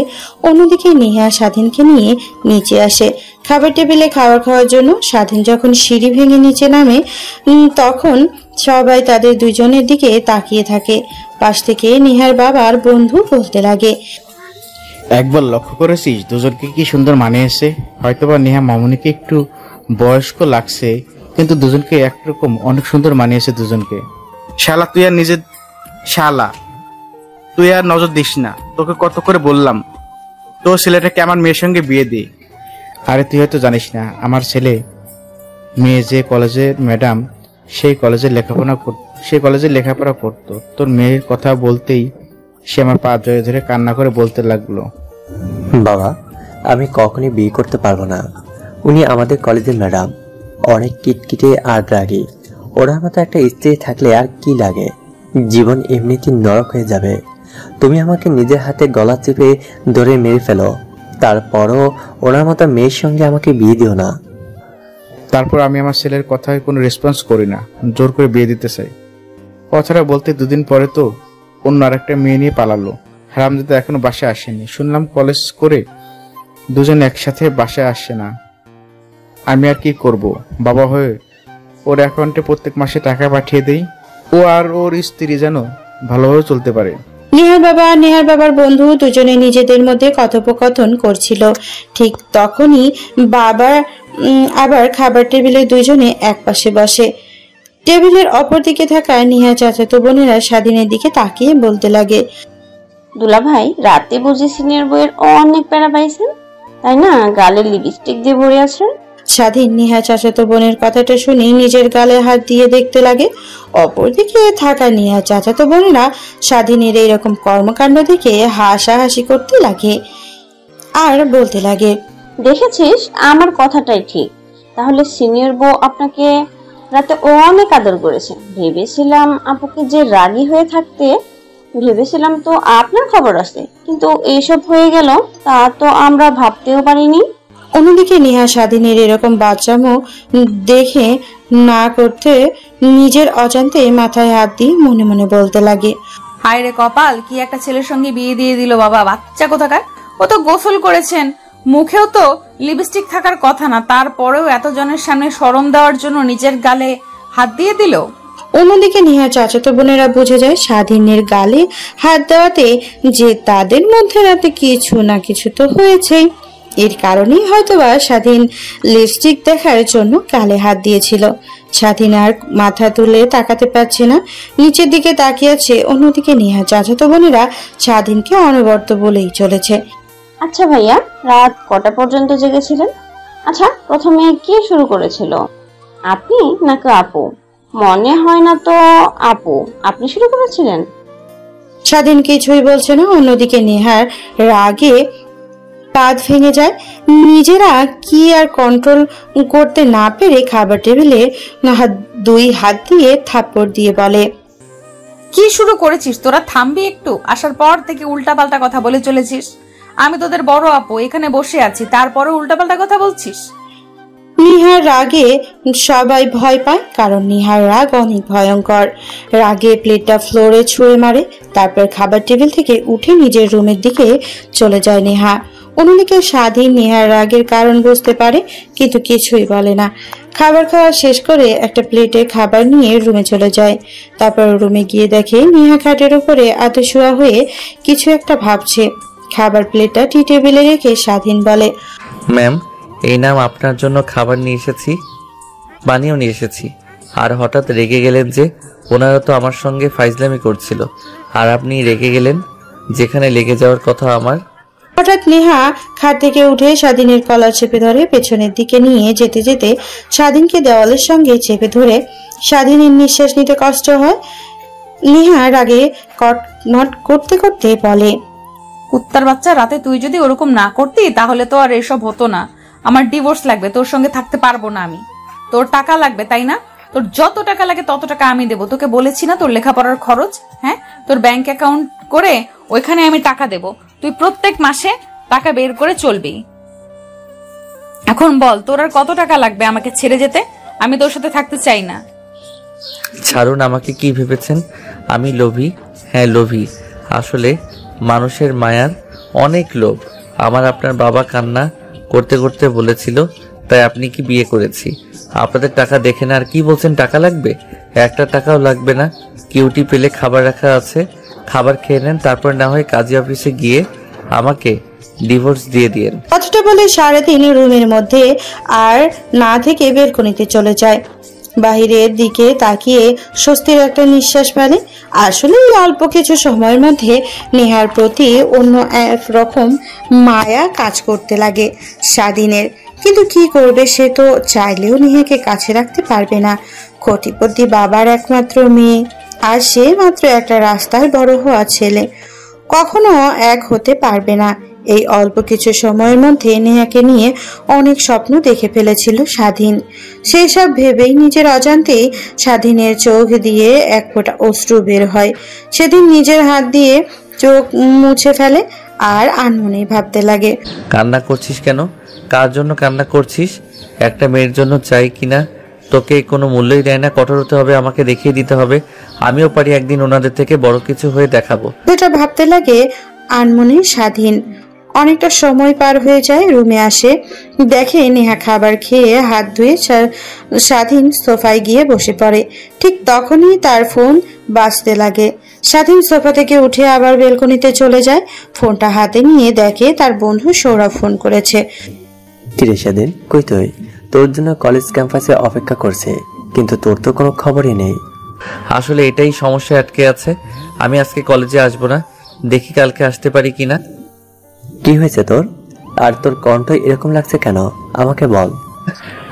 S3: অন্যদিকে নেহা স্বাধীনকে নিয়ে নিচে আসে খাবার টেবিলে খাবার খাওয়ার জন্য। স্বাধীন যখন সিঁড়ি ভেঙে নিচে নামে তখন সবাই তাদের দুজনের দিকে তাকিয়ে থাকে। পাশ থেকে নেহার বাবার বন্ধু বলতে লাগে,
S4: একবার লক্ষ্য করেছিস দুজনকে কি সুন্দর মানিয়েছে? হয়তোবা নেহা মামুনিকে একটু বয়স্ক লাগছে, কিন্তু দুজনকে একরকম অনেক সুন্দর মানিয়েছে দুজনকে। শালা তুই আর নিজের শালা তুই আর নজর দিস না, তোকে কত করে বললাম তোর ছেলেটাকে আমার মেয়ের সঙ্গে বিয়ে দে। আরে তুই হয়তো জানিস না, আমার ছেলে মেয়ে যে কলেজের ম্যাডাম, সেই কলেজে লেখাপড়া সে কলেজে লেখাপড়া করতো। তোর মেয়ের কথা বলতেই সে আমার পা জড়িয়ে ধরে কান্না করে বলতে লাগলো,
S6: বাবা, আমি কখনই বিয়ে করতে পারবো না। উনি আমাদের কলেজের ম্যাডাম, অনেক কিটকিটে আর রাগী। ওনার মতো একটা স্ত্রী থাকলে আর কি লাগে, জীবন এমনিতেই নরক হয়ে যাবে। তুমি আমাকে নিজের হাতে গলা চেপে ধরে মেরে ফেলো, তারপরও ওনার মতো মেয়ের সঙ্গে আমাকে বিয়ে দিও না।
S4: তারপর আমি আমার ছেলের কথায় কোনো রেসপন্স করি না, জোর করে বিয়ে দিতে চাই। কথাটা বলতে দুদিন পরে তো অন্য আরেকটা মেয়ে নিয়ে পালালো। হারামজাদা এখনো বাসায় আসেনি। শুনলাম কলেজ করে দুজন একসাথে বাসায় আসে না। আমি আর কি করব? বাবা হয়ে ওর অ্যাকাউন্টে প্রত্যেক মাসে টাকা পাঠিয়ে দেই, ও আর ওর স্ত্রী যেন ভালোভাবে চলতে পারে।
S3: নেহার বাবা আর নেহার বাবার বন্ধু দুজনে নিজেদের মধ্যে কথোপকথন করছিল। ঠিক তখনই বাবা আবার খাবার টেবিলে দুজনে এক পাশে বসে। টেবিলের অপর দিকে থাকা নেহা চাচাতো বোনেরা স্বাধীনের দিকে তাকিয়ে বলতে লাগে,
S7: দুলা ভাই, রাতে বুঝি সিনিয়র বইয়ের অনেক প্যারা পাইছেন, তাই না? গালে লিপস্টিক দিয়ে ভরে আছেন।
S3: স্বাধীন নেহা চাচাতো বোনের কথাটা শুনে নিজের গালে হাত দিয়ে দেখতে লাগে। অপরদিকে থাকা নেহা চাচাতো বোনেরা স্বাধীনের এইরকম কর্মকাণ্ড দেখে হাসাহাসি করতে লাগে আর বলতে লাগে,
S7: দেখেছিস, আমার কথাটাই ঠিক। তাহলে সিনিয়র বউ আপনাকে রাতে অনেক আদর করেছে। ভেবেছিলাম আপুকে যে রাগী হয়ে থাকতে, ভেবেছিলাম তো আপনার খবর আছে, কিন্তু এইসব হয়ে গেল তা তো আমরা ভাবতেও পারিনি।
S3: অন্যদিকে নেহা স্বাধীনের এরকম বাচ্চামো দেখে না করতে নিজের অজান্তে মাথায় হাত দিয়ে মনে মনে বলতে লাগে,
S1: হায় রে কপাল, কি একটা ছেলের সঙ্গে বিয়ে দিয়ে দিল বাবা, বাচ্চা কোথাকার। ও তো গোসল করেছেন, মুখেও তো লিপস্টিক থাকার কথা না, তারপরেও এতজনের সামনে শরম দেওয়ার জন্য নিজের গালে হাত দিয়ে দিল।
S3: অন্যদিকে নেহা চাচাতো বোনেরা বুঝে যায় স্বাধীনের গালে হাত দেওয়াতে যে তাদের মধ্যে রাতে কিছু না কিছু তো হয়েছেই। এর কারণেই হয়তোবা স্বাধীন লিপস্টিক দেখার জন্য গালে হাত দিয়েছিল। স্বাধীন আর মাথা তুলে তাকাতে পারছে না, নিচের দিকে তাকিয়ে আছে। অন্যদিকে নেহা চাচাতো বোনেরা স্বাধীনকে অনবরত বলেই চলেছে,
S7: আচ্ছা ভাইয়া, রাত কটা পর্যন্ত জেগেছিলেন? আচ্ছা, প্রথমে কে শুরু করেছিল, আপনি নাকি আপু? মনে হয় না তো আপু, আপনি শুরু করেছিলেন।
S3: স্বাধীন কিছুই বলছে না। অন্যদিকে নেহার রাগে কাঁধ ভেঙে যায়। নিজেরা কি আর কন্ট্রোল করতে না পেরে খাবার টেবিলে দুই হাত দিয়ে থাপ্পড় দিয়ে বলে,
S1: কি শুরু করেছিস তোরা? থামবি একটু? আসার পর থেকে উল্টাপাল্টা কথা বলে চলেছিস। আমি তোদের বড় আপু, এখানে বসে আছি, তারপরে উল্টাপাল্টা কথা বলছিস।
S3: নিহার রাগে সবাই ভয় পায়, কারণ নিহার রাগ অনেক ভয়ঙ্কর। রাগে প্লেটটা ফ্লোরে ছুঁড়ে মারে, তারপর খাবার টেবিল থেকে উঠে নিজের রুমের দিকে চলে যায় নেহা। অন্যদিকে স্বাধীন নেহার রাগের কারণ বুঝতে পারে, কিন্তু কিছুই বলে না। খাবার খাওয়া শেষ করে একটা প্লেটে খাবার নিয়ে রুমে চলে যায়। তারপর রুমে গিয়ে দেখে নেহা খাটের উপরে আধ শোয়া হয়ে কিছু একটা ভাবছে। খাবার প্লেটটা টি টেবিলে রেখে স্বাধীন বলে,
S2: ম্যাম, এই নাম আপনার জন্য খাবার নিয়ে এসেছি, পানিও নিয়ে এসেছি। আর হঠাৎ রেগে গেলেন যে? ওনারা তো আমার সঙ্গে ফাইজলামি করছিল, আর আপনি রেগে গেলেন, যেখানে লেগে যাওয়ার কথা আমার।
S3: হঠাৎ নেহা খাট থেকে উঠে স্বাধীনের কলার চেপে ধরে পেছনের দিকে নিয়ে যেতে যেতে স্বাধীনকে দেওয়ালের সঙ্গে চেপে ধরে স্বাধীনের নিঃশ্বাস নিতে কষ্ট হয়। নেহা রাগে কটমট করতে করতে বলে,
S1: কুত্তার বাচ্চা, রাতে তুই যদি ওরকম না করতি তাহলে তো আর এসব হতো না। আমার ডিভোর্স লাগবে, তোর সঙ্গে থাকতে পারবো না আমি। তোর টাকা লাগবে তাই না? তোর যত টাকা লাগে তত টাকা আমি দেবো। তোকে বলেছি না তোর লেখাপড়ার খরচ, হ্যাঁ, তোর ব্যাংক অ্যাকাউন্ট করে ওইখানে আমি টাকা দেবো। তুই প্রত্যেক মাসে টাকা বের করে চলবি। এখন বল, তোর আর কত টাকা লাগবে আমাকে ছেড়ে যেতে? আমি তোর সাথে থাকতে চাই না।
S2: ছাড়ুন, আমাকে কি ভেবেছেন আমি লোভী? হ্যাঁ লোভী, আসলে মানুষের মায়ার অনেক লোভ। আমার আপনার বাবা কান্না করতে করতে বলেছিল, তাই আপনি কি বিয়ে করেছি। আপনাদের টাকা দেখে না আর কি বলছেন টাকা লাগবে? একটা টাকাও লাগবে না। কিউটি পেলে খাবার রাখা আছে, খাবার খেয়ে নেন, তারপর না হয় কাজী অফিসে গিয়ে আমাকে ডিভোর্স দিয়ে দিয়েন।
S3: কথাটা বলে 3:30 রুমের মধ্যে আর না থেকে বেলকনিতে চলে যায়। বাহিরের দিকে তাকিয়ে স্বস্তির একটা নিঃশ্বাস ফেলে। আসলে অল্প কিছু সময়ের মধ্যে নেহার প্রতি অন্য এক রকম মায়া কাজ করতে লাগে স্বাধীনের। কিন্তু কি করবে, সে তো চাইলেও নেহাকে কাছে রাখতে পারবে না। কোটিপতি বাবার একমাত্র মেয়ে, আর সে মাত্র একটা রাস্তায় বড় হওয়া ছেলে, কখনো এক হতে পারবে না। এই অল্প কিছু সময়ের মধ্যে নেহাকে নিয়ে অনেক স্বপ্ন দেখে ফেলেছিল স্বাধীন। সেই সব ভেবেই নিজের অজান্তেই স্বাধীনের চোখ দিয়ে এক ফোঁটা অশ্রু বের হয়। সেদিন নিজের হাত দিয়ে চোখ মুছে ফেলে আর আনমনেই ভাবতে লাগে,
S2: কান্না করছিস কেন? কার জন্য কান্না করছিস? একটা মেয়ের জন্য চাই কিনা? তোকে কোনো মূল্যই দেয় না, কঠোর হতে হবে, আমাকে দেখিয়ে দিতে হবে। আমিও পারি একদিন ওনাদের থেকে বড় কিছু হয়ে দেখাবো।
S3: যেটা ভাবতে লাগে আনমনে স্বাধীন। অনেকটা সময় পার হয়ে যায়, রুমে আসে, দেখে নেহা খাবার খেয়ে হাত ধুয়ে স্বাধীন সোফায় গিয়ে বসে পড়ে। ঠিক তখনই তার ফোন বাজতে লাগে। স্বাধীন সোফা থেকে উঠে আবার বেলকনিতে চলে যায়। ফোনটা হাতে নিয়ে দেখে তার বন্ধু সৌরভ ফোন করেছে।
S6: কিরে স্বাধীন, কই তুই? তোর জন্য কলেজ ক্যাম্পাসে অপেক্ষা করছে, কিন্তু তোর তো কোনো খবরই নেই।
S2: আসলে এটাই সমস্যা আটকে আছে। আমি আজকে কলেজে আসবো না, দেখি কালকে আসতে পারি কিনা।
S6: কি হয়েছে তোর? আর তোর কণ্ঠ এরকম লাগছে কেন, আমাকে বল।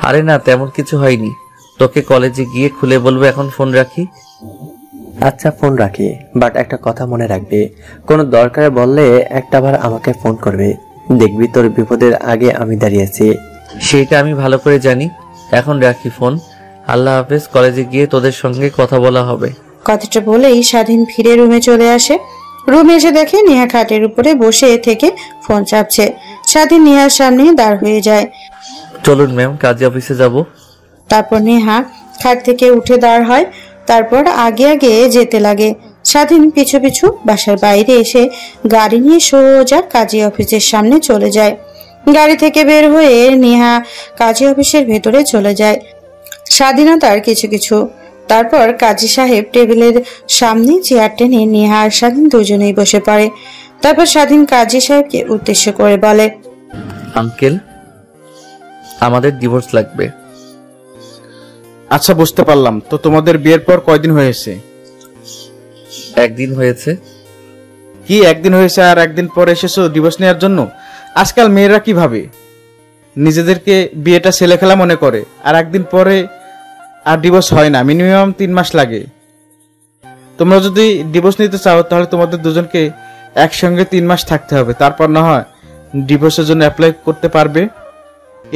S2: আরে না, তেমন কিছু হয়নি। তোকে কলেজে গিয়ে খুলে বলবো, এখন ফোন রাখি।
S6: আচ্ছা ফোন রাখি, বাট একটা কথা মনে রাখবি, কোনো দরকারে বললে একটাবার আমাকে ফোন করবে। দেখবি তোর বিপদের আগে আমি দাঁড়িয়েছি।
S2: সেটা আমি ভালো করে জানি। এখন রাখি ফোন। আল্লাহ হাফেজ। কলেজে গিয়ে তোদের সঙ্গে কথা বলা হবে।
S3: কথাটা বলেই স্বাধীন ফিরে রুমে চলে আসে। রুমে এসে দেখে নেহা খাটের উপরে বসে থেকে ফোন চাপছে। স্বাধীন নেহার সামনে দাঁড় হয়ে যায়।
S2: চলুন ম্যাম, কাজে অফিসে যাব।
S3: তারপর নেহা খাট থেকে উঠে দাঁড় হয়, তারপর আগে আগে যেতে লাগে। স্বাধীন পিছু পিছু বাসার বাইরে এসে গাড়ি নিয়ে সোজা কাজী অফিসের সামনে চলে যায়। গাড়ি থেকে বের হয়ে নেহা কাজী অফিসের ভেতরে চলে যায়। স্বাধীনতার কিছু কিছু। তারপর কাজী সাহেব টেবিলের সামনে চেয়ার টেনে নেহা আর স্বাধীন দুজনেই বসে পড়ে। তারপর স্বাধীন কাজী সাহেবকে উদ্দেশ্য করে বলে,
S2: আঙ্কেল, আমাদের ডিভোর্স লাগবে।
S4: আচ্ছা বুঝতে পারলাম। তো তোমাদের বিয়ের পর কয়দিন হয়েছে?
S2: একদিন হয়েছে।
S4: কি একদিন হয়েছে আর একদিন পর এসেছো ডিভোর্স নেওয়ার জন্য? আজকাল মেয়েরা কি ভাবে, নিজেদেরকে বিয়েটা ছেলে খেলা মনে করে, আর একদিন পরে আর ডিভোর্স হয় না, মিনিমাম 3 মাস লাগে। তোমরা যদি ডিভোর্স নিতে চাও তাহলে তোমাদের দুজনকে একসঙ্গে 3 মাস থাকতে হবে, তারপর না হয় ডিভোর্সের জন্য অ্যাপ্লাই করতে পারবে।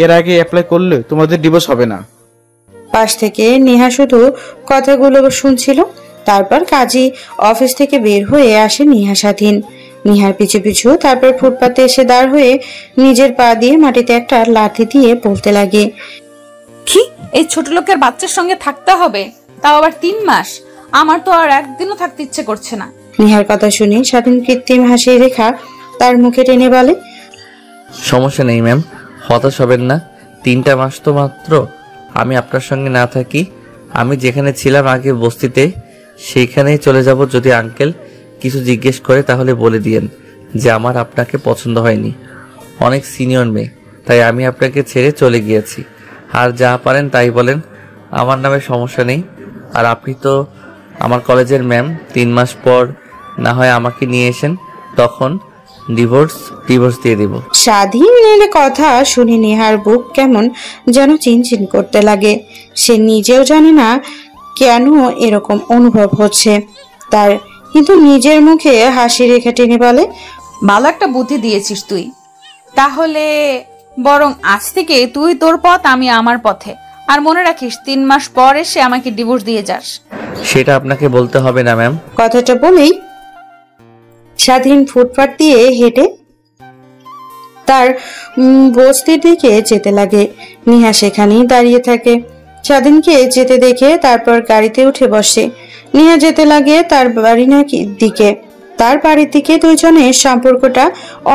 S4: এর আগে অ্যাপ্লাই করলে তোমাদের ডিভোর্স হবে না।
S3: পাশ থেকে নেহা শুধু কথাগুলো শুনছিল। তারপর কাজী অফিস থেকে বের হয়ে আসে নেহা স্বাধীন। নেহার পিছু পিছু তারপর ফুটপাতে এসে দাঁড় হয়ে নিজের পা দিয়ে মাটিতে একটা লাথি দিয়ে বলতে লাগে,
S1: কি এই ছোট লোকের বাচ্চার সঙ্গে থাকতে হবে, তাও আবার 3 মাস? আমার তো আর একদিনও থাকতে ইচ্ছে করছে না।
S3: নেহার কথা শুনে স্বাধীন কৃত্রিম হাসি রেখা তার মুখে টেনে বলে,
S2: সমস্যা নেই ম্যাম, হতাশ হবেন না। 3টা মাস তো মাত্র। আমি আপনার সঙ্গে না থাকি, আমি যেখানে ছিলাম আগে বস্তিতে সেইখানেই চলে যাব। যদি আঙ্কেল কিছু জিজ্ঞেস করে তাহলে বলে দিয়েন যে আমার আপনাকে পছন্দ হয়নি। অনেক সিনিয়র মেয়ে, তাই আমি আপনাকে ছেড়ে চলে গিয়েছি। আর যা পারেন তাই বলেন, আমার নামে সমস্যা নেই। আর আপনি তো আমার কলেজের ম্যাম, 3 মাস পর না হয় আমাকে নিয়ে এসেন, তখন ডিভোর্স দিয়ে দিব।
S3: স্বাধীনের কথা শুনে নেহার বুক কেমন যেন চিনচিন করতে লাগে। সে নিজেও জানে না কেন এরকম অনুভব হচ্ছে তার, কিন্তু নিজের মুখে হাসি রেখে টেনে বলে,
S1: ভালো একটা বুদ্ধি দিয়েছিস তুই। তাহলে বরং আজ থেকে তুই তোর পথ, আমি আমার পথে। আর মনে রাখিস 3 মাস পর এসে আমাকে ডিভোর্স দিয়ে যাস।
S2: সেটা আপনাকে বলতে হবে না ম্যাম।
S3: কথাটা বলেই স্বাধীন ফুটপাত দিয়ে হেঁটে তার বস্তির দিকে যেতে লাগে। নেহা সেখানেই দাঁড়িয়ে থাকে। স্বাধীনকে যেতে দেখে তারপর গাড়িতে উঠে বসে। নেহা যেতে লাগে তার বাড়ি দিকে। তার বাড়ির দিকে দুইজনের সম্পর্কটা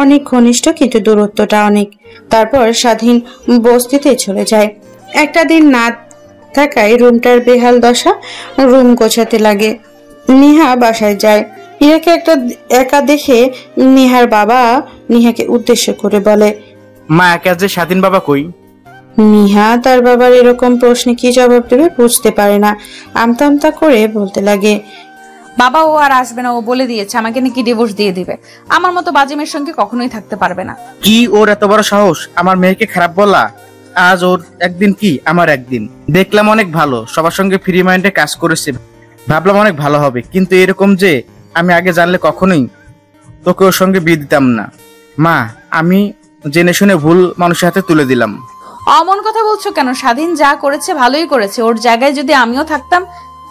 S3: অনেক ঘনিষ্ঠ, কিন্তু দূরত্বটা অনেক। তারপর স্বাধীন বস্তিতে চলে যায়। একটা দিন না থাকায় রুমটার বেহাল দশা, রুম গোছাতে লাগে। নেহা বাসায় যায়। ইরাকে একা দেখে নেহার বাবা নেহাকে উদ্দেশ্য করে বলে,
S4: মা একা যে, স্বাধীন বাবা কই?
S3: নেহা তার বাবার এরকম প্রশ্নে কি জবাব দেবে বুঝতে পারে না। আমতা আমতা করে বলতে লাগে,
S1: বাবা ও আর আসবে না, ও বলে দিয়েছে আমাকে নাকি ডিভোর্স দিয়ে দিবে। আমার মতো বাজে মেয়ের সঙ্গে কখনোই থাকতে পারবে না।
S4: কি ওর এত বড় সাহস আমার মেয়েকে খারাপ বলা? আজ ওর একদিন কি আমার একদিন। দেখলাম অনেক ভালো, সবার সঙ্গে ফ্রি মাইন্ডে কাজ করেছে, ভাবলাম অনেক ভালো হবে, কিন্তু এরকম যে আমি আগে জানলে কখনোই তোকে ওর সঙ্গে বিয়ে দিতাম না। মা, আমি জেনে শুনে ভুল মানুষের হাতে তুলে দিলাম।
S1: অমন কথা বলছো কেন? স্বাধীন যা করেছে ভালোই করেছে। ওর জায়গায় যদি আমিও থাকতাম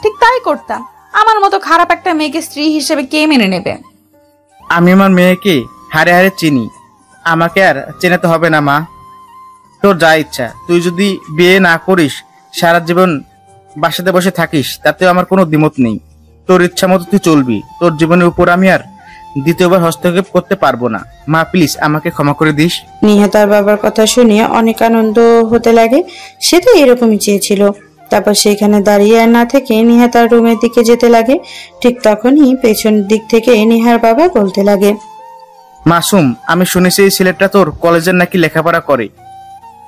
S1: ঠিক তাই করতাম। আমার মতো খারাপ একটা মেয়েকে স্ত্রী হিসেবে কে মেনে নেবে?
S4: আমি আমার মেয়েকে হারে হারে চিনি, আমাকে আর চেনাতে হবে না মা। তোর যা ইচ্ছা, তুই যদি বিয়ে না করিস, সারা জীবন বাসাতে বসে থাকিস, তাতেও আমার কোনো দ্বিমত নেই। তোর ইচ্ছা মতো তুই চলবি, তোর জীবনের উপর আমি আর দ্বিতীয়বার হস্তক্ষেপ করতে পারবো না। মা প্লিজ আমাকে ক্ষমা করে দিস।
S3: নিহা তার বাবার কথা শুনে অনেক আনন্দ হতে লাগে। সে তো এরকমই চেয়েছিল। তারপর সেখানে দাঁড়িয়ে আর না থেকে নিহা তার রুমের দিকে যেতে লাগে। ঠিক তখনই পেছন দিক থেকে নিহার বাবা বলতে লাগে,
S4: মাসুম, আমি শুনেছি এই ছেলেটা তোর কলেজের নাকি লেখাপড়া করে।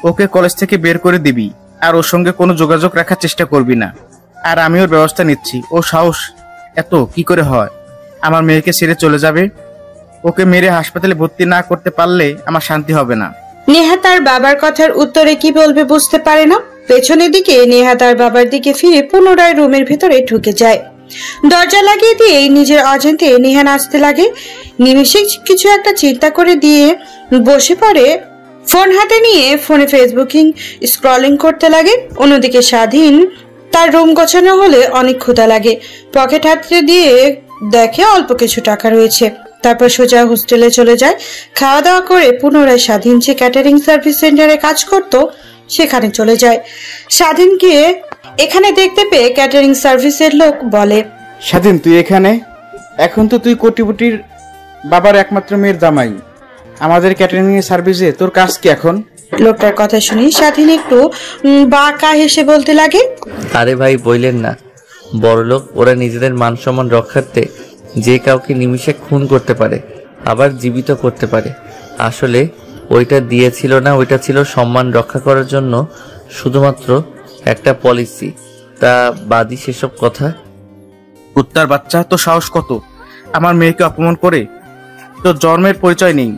S4: ওকে কলেজ থেকে বের করে দিবি, আর ওর সঙ্গে কোনো যোগাযোগ রাখার চেষ্টা করবি না। আর আমি ওর ব্যবস্থা নিচ্ছি। ও সাহস এত কি করে হয় আমার মেয়েকে ছেড়ে চলে যাবে? ওকে মেরে হাসপাতালে ভর্তি না করতে পারলে আমার শান্তি হবে না।
S3: নেহা তার বাবার কথার উত্তরে কি বলবে বুঝতে পারে না। পেছনের দিকে নেহা তার বাবার দিকে ফিরে পুনরায় রুমের ভিতরে ঢুকে যায়। দরজা লাগিয়ে দিয়ে নিজের অজান্তে নেহা নাচতে লাগে। নিমেষে কিছু একটা চিন্তা করে দিয়ে বসে পড়ে। ফোন হাতে নিয়ে ফোনে ফেসবুকিং স্ক্রলিং করতে লাগে। অন্যদিকে স্বাধীন তার রুম গোছানো হলে অনেক ক্ষুধা লাগে। পকেট হাতে দিয়ে দেখে অল্প কিছু টাকা রয়েছে। তারপর সোজা হোস্টেলে চলে যায়। খাওয়া দাওয়া করে পুনরায় স্বাধীন যে ক্যাটারিং সার্ভিস সেন্টারে কাজ করত সেখানে চলে যায়। স্বাধীনকে এখানে দেখতে পেয়ে ক্যাটারিং সার্ভিসের লোক বলে,
S4: স্বাধীন, তুই এখানে? এখন তো তুই কোটিপতির বাবার একমাত্র মেয়ের জামাই। আমাদের ক্যাটারিং সার্ভিসে তোর কাজ কি এখন?
S3: লোকটার কথা শুনি স্বাধীন একটু বাঁকা হেসে বলতে লাগে,
S2: আরে ভাই বললেন না, বড়লোক ওরা নিজেদের মান সম্মান রক্ষার্থে যে কাউকে নিমিষে খুন করতে পারে, আবার জীবিত করতে পারে। আসলে ওইটা দিয়েছিল না, ওইটা ছিল সম্মান রক্ষা করার জন্য শুধুমাত্র একটা পলিসি। তা বাদি সেসব কথা।
S4: কুত্তার বাচ্চা, তো সাহস কত আমার মেয়েকে অপমান করে? তোর জন্মের পরিচয় নেই,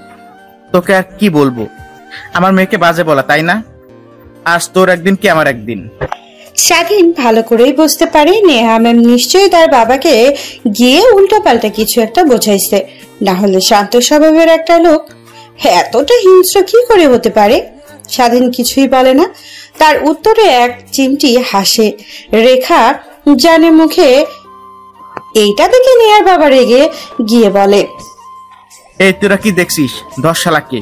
S4: তোকে আর কি বলবো? আমার মেয়েকে বাজে বলা, তাই না? আজ তোর একদিন কি আমার একদিন।
S3: স্বাধীন ভালো করেই বুঝতে পারে নেহা ম্যাম নিশ্চয়ই তার বাবাকে গিয়ে উল্টো পাল্টা কিছু একটা বোঝাইছে, না হলে শান্ত স্বভাবের একটা লোক এতটা হিংস্র কি করে হতে পারে। স্বাধীন কিছুই বলে না। তার উত্তরে এক চিমটি হাসে। রেখা জানে মুখে। এইটা দেখে নেহার বাবা রেগে গিয়ে বলে,
S4: এই তোরা কি দেখছিস? 10 শালাকে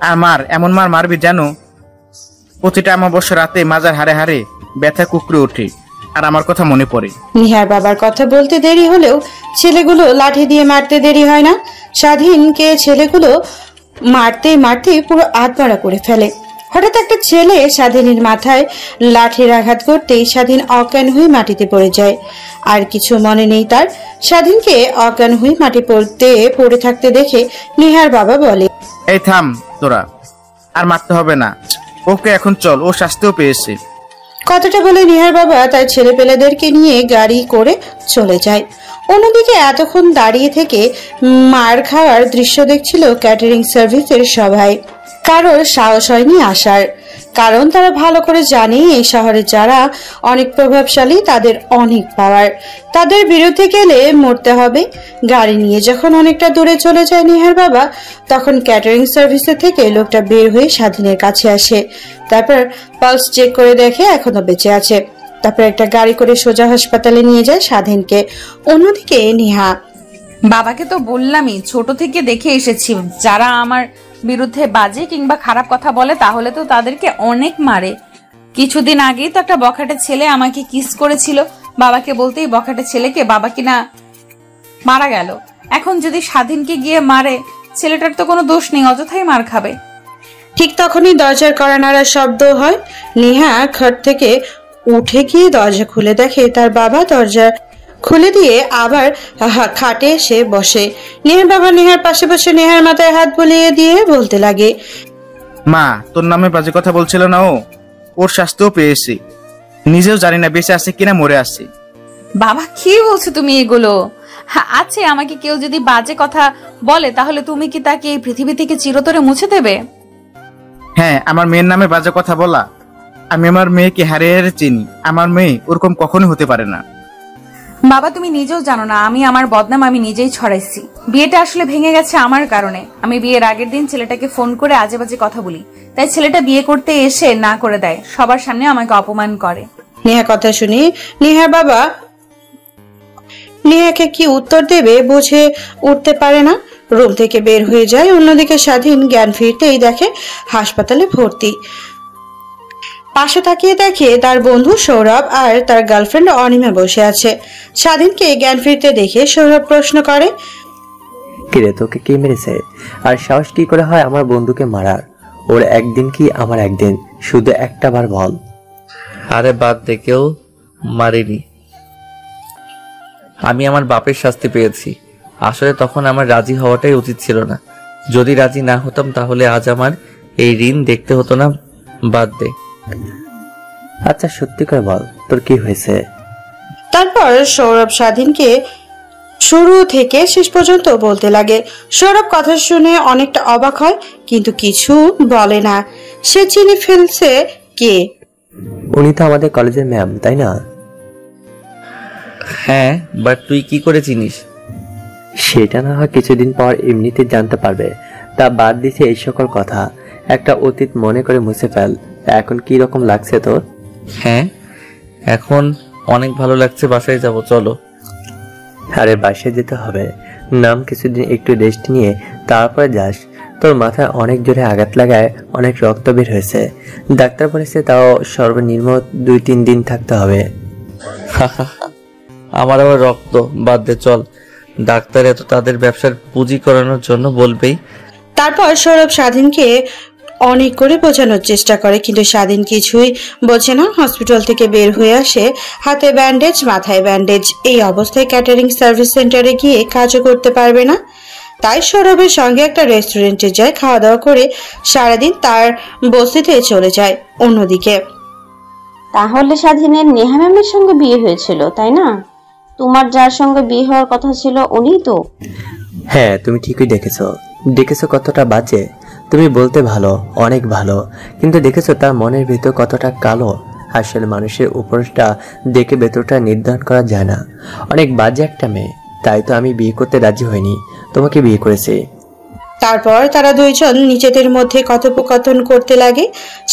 S4: আর মার, এমন মার মারবি যেন প্রতিটা অমাবস্যা রাতে মাজার হারে হারে ব্যথা কুকড়ে ওঠে। আর আমার কথা মনে পড়ে।
S3: নিহার বাবার কথা বলতে দেরি হলেও ছেলেগুলো লাঠি দিয়ে মারতে দেরি হয় না। স্বাধীনকে ছেলেগুলো মারতে মারতে পুরো আধমরা করে ফেলে। হঠাৎ একটা ছেলে স্বাধীনের মাথায় লাঠির আঘাত করতেই স্বাধীন অজ্ঞান হয়ে মাটিতে পড়ে যায়। আর কিছু মনে নেই তার। স্বাধীনকে অজ্ঞান হয়ে মাটি পড়ে থাকতে দেখে নিহার বাবা বলে,
S4: এই থাম তোরা, আর মারতে হবে না, ওকে এখন চল, ও শাস্তিও পেয়েছে।
S3: কথাটা বলে নিহার বাবা তার ছেলে পেলেদেরকে নিয়ে গাড়ি করে চলে যায়। অন্যদিকে এতক্ষণ দাঁড়িয়ে থেকে মার খাওয়ার দৃশ্য দেখছিল ক্যাটারিং সার্ভিসের সবাই। কারোর সাহস হয়নি আসার, কারণ তারা ভালো করে জানে এই শহরে যারা অনেক প্রভাবশালী তাদের অনেক পাওয়ার, তাদের বিরুদ্ধে গেলে মরতে হবে। গাড়ি নিয়ে যখন অনেকটা দূরে চলে যায় নিহার বাবা, তখন ক্যাটারিং সার্ভিসের থেকে লোকটা বের হয়ে স্বাধীনের কাছে আসে। তারপর পালস চেক করে দেখে এখনো বেঁচে আছে। তারপর একটা গাড়ি করে সোজা হাসপাতালে নিয়ে যায় স্বাধীনকে। অন্যদিকে নেহা,
S1: বাবাকে তো বললামই, ছোট থেকে দেখে এসেছি যারা আমার বিরুদ্ধে বাজে কিংবা খারাপ কথা বলে তাহলে তো তাদেরকে অনেক মারে। কিছুদিন আগেই তো একটা বখাটে ছেলে আমাকে কিস করেছিল, বাবাকে বলতেই বখাটে ছেলেকে বাবা কিনা মারা গেল। এখন যদি স্বাধীনকে গিয়ে মারে, ছেলেটার তো কোনো দোষ নেই, অযথাই মার খাবে।
S3: ঠিক তখনই দরজার কড়া নাড়ার শব্দ হয়। নেহা খাট থেকে উঠে গিয়ে দরজা খুলে দেখে তার বাবা দরজা খুলে দিয়ে আবার খাটে এসে বসে। নেহার বাবা নেহার পাশে বসে নেহার মাথায় হাত বুলিয়ে দিয়ে বলতে লাগে,
S4: মা, তোর নামে বাজে কথা বলছিল না ও? ওর শাস্তিও পেয়েছে। নিজেও জানি না বেঁচে আছে কিনা মরে আছে।
S1: বাবা কি বলছো তুমি এগুলো? আছে, আমাকে কেউ যদি বাজে কথা বলে তাহলে তুমি কি তাকে এই পৃথিবী থেকে চিরতরে মুছে দেবে?
S4: হ্যাঁ, আমার মেয়ের নামে বাজে কথা বলা। আমি আমার মেয়েকে হারিয়ে চিনি। আমার মেয়ে ওরকম কখনোই হতে পারে না।
S1: বাবা, তুমি নিজেও জানো না আমি আমার বদনাম আমি নিজেই ছড়াইছি। বিয়েটা আসলে ভেঙে গেছে আমার কারণে। আমি বিয়ের আগের দিন ছেলেটাকে ফোন করে আজে বাজে কথা বলি, তাই ছেলেটা বিয়ে করতে এসে না করে দেয়, সবার সামনে আমাকে অপমান করে।
S3: নেহা কথা শুনে নেহার বাবা নেহাকে কি উত্তর দেবে বুঝে উঠতে পারে না, রুম থেকে বের হয়ে যায়। অন্যদিকে স্বাধীন জ্ঞান ফিরতেই দেখে হাসপাতালে ভর্তি। পাশে তাকিয়ে দেখে তার বন্ধু সৌরভ আর তার গার্লফ্রেন্ড অনিমা বসে আছে। স্বাধীনকে জ্ঞান ফিরতে দেখে সৌরভ প্রশ্ন করে,
S6: কিরে তোকে কে মেরেছে? আর সাহস কি করে হয় আমার বন্ধুকে মারার? ওর একদিন কি আমার একদিন, শুধু একটা বার বল।
S2: আরে বাদ দে, কেউ মারিনি। আমি আমার বাপের শাস্তি পেয়েছি। আসলে তখন আমার রাজি হওয়াটাই উচিত ছিল না। যদি রাজি না হতাম তাহলে আজ আমার এই ঋণ দেখতে হতো না। বাদ দে।
S6: আচ্ছা সত্যি করে বল তোর কি হয়েছে?
S3: তারপর সৌরভ স্বাধীনকে শুরু থেকে শেষ পর্যন্ত বলতে লাগে। সৌরভ কথা শুনে অনেকটা অবাক হয়, কিন্তু কিছু বলে না। সে চিনে ফেলছে কে।
S6: উনি তো আমাদের কলেজের ম্যাম, তাই না?
S2: হ্যাঁ, বাট তুই কি করে চিনিস?
S6: সেটা না হয় কিছুদিন পর এমনিতে জানতে পারবে। তা বাদ দিছে এই সকল কথা, একটা অতীত মনে করে মুছে ফেল। এখন কি রকম লাগছে তোর?
S2: হ্যাঁ, এখন অনেক ভালো লাগছে। বাসায় যাব, চলো।
S6: আরে বাসায় যেতে হবে, নাম কিছুদিন একটু রেস্ট নিয়ে তারপরে যাস। তোর মাথায় অনেক জোরে আঘাত লাগায় অনেক রক্ত বের হয়েছে। ডাক্তার বলেছে তাও সর্বনিম্ন 2-3 দিন থাকতে হবে।
S2: আমার আবার রক্ত? বাদ দে, চল। ডাক্তার এত তাদের ব্যবসার পুঁজি করানোর জন্য বলবেই।
S3: তারপর সৌরভ স্বাধীনকে অনেক করে বোঝানোর চেষ্টা করে, কিন্তু স্বাধীন কিছুই বোঝে না। হসপিটাল থেকে বের হয়ে আসে, হাতে ব্যান্ডেজ, মাথায় ব্যান্ডেজ। এই অবস্থায় ক্যাটারিং সার্ভিস সেন্টারে গিয়ে কাজও করতে পারবে না। তাই সৌরভের সঙ্গে একটা রেস্টুরেন্টে যায়, খাওয়া দাওয়া করে সারাদিন তার বস্তিতে চলে যায়। অন্যদিকে
S7: তাহলে স্বাধীনের নেহা ম্যামের সঙ্গে বিয়ে হয়েছিল, তাই না? তোমার যার সঙ্গে বিয়ে হওয়ার কথা ছিল উনিই তো?
S6: হ্যাঁ, তুমি ঠিকই দেখেছো কতটা বাজে। তুমি বলতে ভালো, অনেক ভালো, কিন্তু দেখেছো তার মনের ভিতর কতটা কালো। আসলে মানুষের উপরটা দেখে ভেতরটা নির্ধারণ করা যায় না। অনেক বাজে একটা মেয়ে, তাই তো আমি বিয়ে করতে রাজি হইনি, তোমাকে বিয়ে করেছি।
S3: তারপর তারা দুইজন নিজেদের মধ্যে কথোপকথন করতে লাগে।